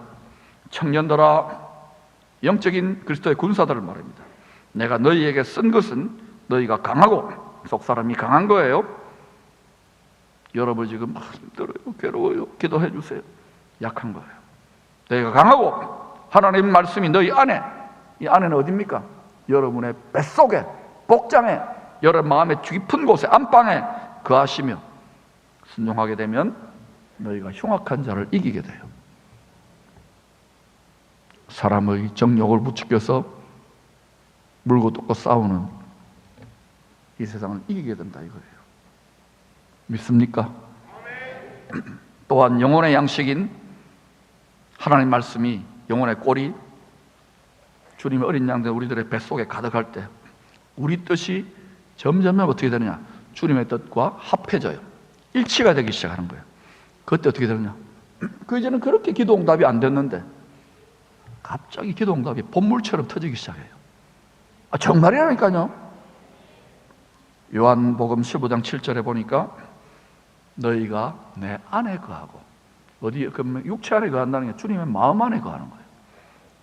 A: 청년들아 영적인 그리스도의 군사들을 말합니다. 내가 너희에게 쓴 것은 너희가 강하고, 속사람이 강한 거예요. 여러분 지금 힘들어요, 괴로워요, 기도해 주세요. 약한 거예요. 너희가 강하고 하나님 말씀이 너희 안에, 이 안에는 어디입니까? 여러분의 뱃속에, 복장에, 여러분 마음의 깊은 곳에, 안방에 거하시며 순종하게 되면 너희가 흉악한 자를 이기게 돼요. 사람의 정욕을 부추겨서 물고 뜯고 싸우는 이 세상을 이기게 된다 이거예요. 믿습니까? 또한 영혼의 양식인 하나님 말씀이, 영혼의 꼴이 주님의 어린 양들 우리들의 뱃속에 가득할 때 우리 뜻이 점점 어떻게 되느냐? 주님의 뜻과 합해져요. 일치가 되기 시작하는 거예요. 그때 어떻게 되느냐? 그 이제는 그렇게 기도 응답이 안 됐는데 갑자기 기도 응답이 본물처럼 터지기 시작해요. 정말이라니까요. 요한복음 15장 7절에 보니까 너희가 내 안에 거하고, 어디 육체 안에 거한다는 게 주님의 마음 안에 거하는 거예요.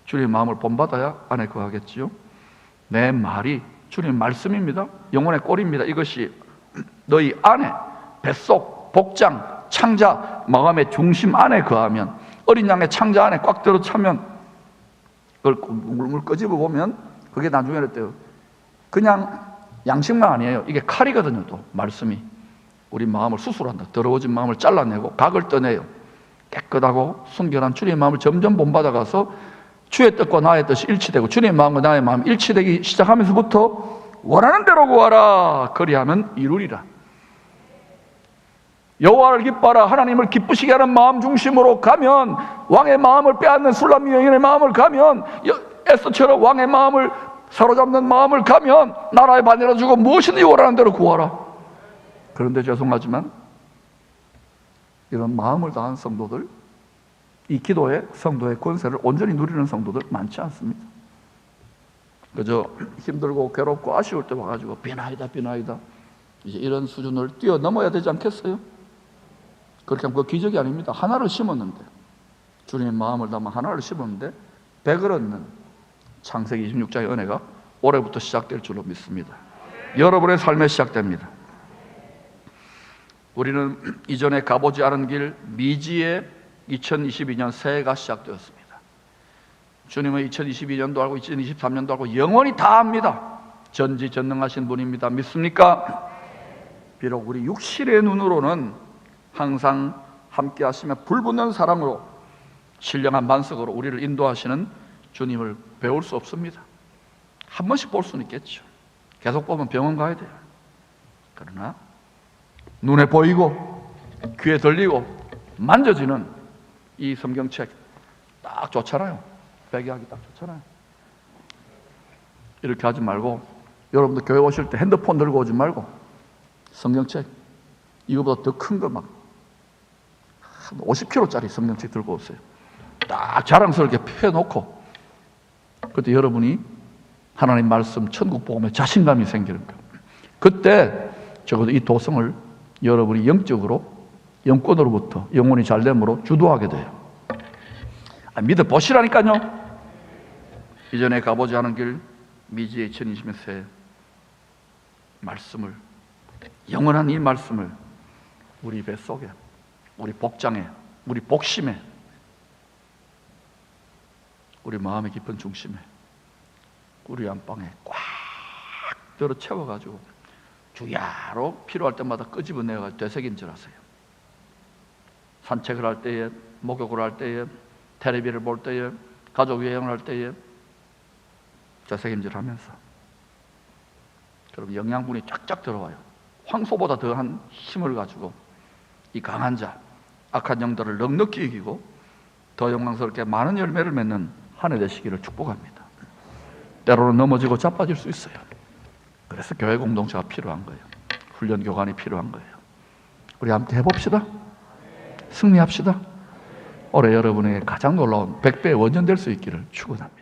A: 주님의 마음을 본받아야 안에 거하겠지요. 내 말이 주님의 말씀입니다. 영혼의 꼴입니다. 이것이 너희 안에, 뱃속, 복장, 창자, 마음의 중심 안에 거하면, 어린 양의 창자 안에 꽉 들어 차면, 그걸 물물 끄집어 보면 그게 나중에 어때요? 그냥 양식만 아니에요. 이게 칼이거든요. 또 말씀이 우리 마음을 수술한다. 더러워진 마음을 잘라내고 각을 떠내요. 깨끗하고 순결한 주님의 마음을 점점 본받아가서 주의 뜻과 나의 뜻이 일치되고, 주님의 마음과 나의 마음이 일치되기 시작하면서부터 원하는 대로 구하라, 그리하면 이루리라. 여호와를 기뻐하라, 하나님을 기쁘시게 하는 마음 중심으로 가면, 왕의 마음을 빼앗는 술람미 여인의 마음을 가면, 에스더처럼 왕의 마음을 사로잡는 마음을 가면 나라에 반열어 주고 무엇이든지 원하는 대로 구하라. 그런데 죄송하지만 이런 마음을 다한 성도들, 이 기도의 성도의 권세를 온전히 누리는 성도들 많지 않습니다. 그저 힘들고 괴롭고 아쉬울 때 와가지고 비나이다 이제 이런 수준을 뛰어넘어야 되지 않겠어요? 그렇게 하면 그 기적이 아닙니다. 하나를 심었는데, 주님의 마음을 담아 하나를 심었는데 100을 얻는 창세기 26장의 은혜가 올해부터 시작될 줄로 믿습니다. 여러분의 삶에 시작됩니다. 우리는 이전에 가보지 않은 길 미지의 2022년 새해가 시작되었습니다. 주님은 2022년도 알고 2023년도 알고 영원히 다 압니다. 전지전능하신 분입니다. 믿습니까? 비록 우리 육신의 눈으로는 항상 함께 하시며 불붙는 사랑으로 신령한 반석으로 우리를 인도하시는 주님을 배울 수 없습니다. 한 번씩 볼 수는 있겠죠. 계속 보면 병원 가야 돼요. 그러나 눈에 보이고 귀에 들리고 만져지는 이 성경책 딱 좋잖아요. 배경하기 딱 좋잖아요. 이렇게 하지 말고 여러분들 교회 오실 때 핸드폰 들고 오지 말고 성경책 이거보다 더 큰 거 막 50kg짜리 성경책 들고 오세요. 딱 자랑스럽게 펴놓고 그때 여러분이 하나님 말씀 천국 복음에 자신감이 생기는 거예요. 그때 적어도 이 도성을 여러분이 영적으로 영권으로부터 영혼이 잘됨으로 주도하게 돼요. 믿어보시라니까요. 이전에 가보지 않은 길 미지의 2020년 새 말씀을, 영원한 이 말씀을 우리 뱃속에, 우리 복장에, 우리 복심에, 우리 마음의 깊은 중심에, 우리 안방에 꽉 들어 채워가지고 주야로 필요할 때마다 끄집어내가 되새김질하세요. 산책을 할 때에, 목욕을 할 때에, 텔레비를 볼 때에, 가족 여행을 할 때에 되새김질하면서 그럼 영양분이 쫙쫙 들어와요. 황소보다 더한 힘을 가지고 이 강한 자, 악한 영들을 넉넉히 이기고 더 영광스럽게 많은 열매를 맺는 한 해 되시기를 축복합니다. 때로는 넘어지고 자빠질 수 있어요. 그래서 교회 공동체가 필요한 거예요. 훈련 교관이 필요한 거예요. 우리 함께 해봅시다. 승리합시다. 올해 여러분에게 가장 놀라운 100배의 원전 될 수 있기를 축원합니다.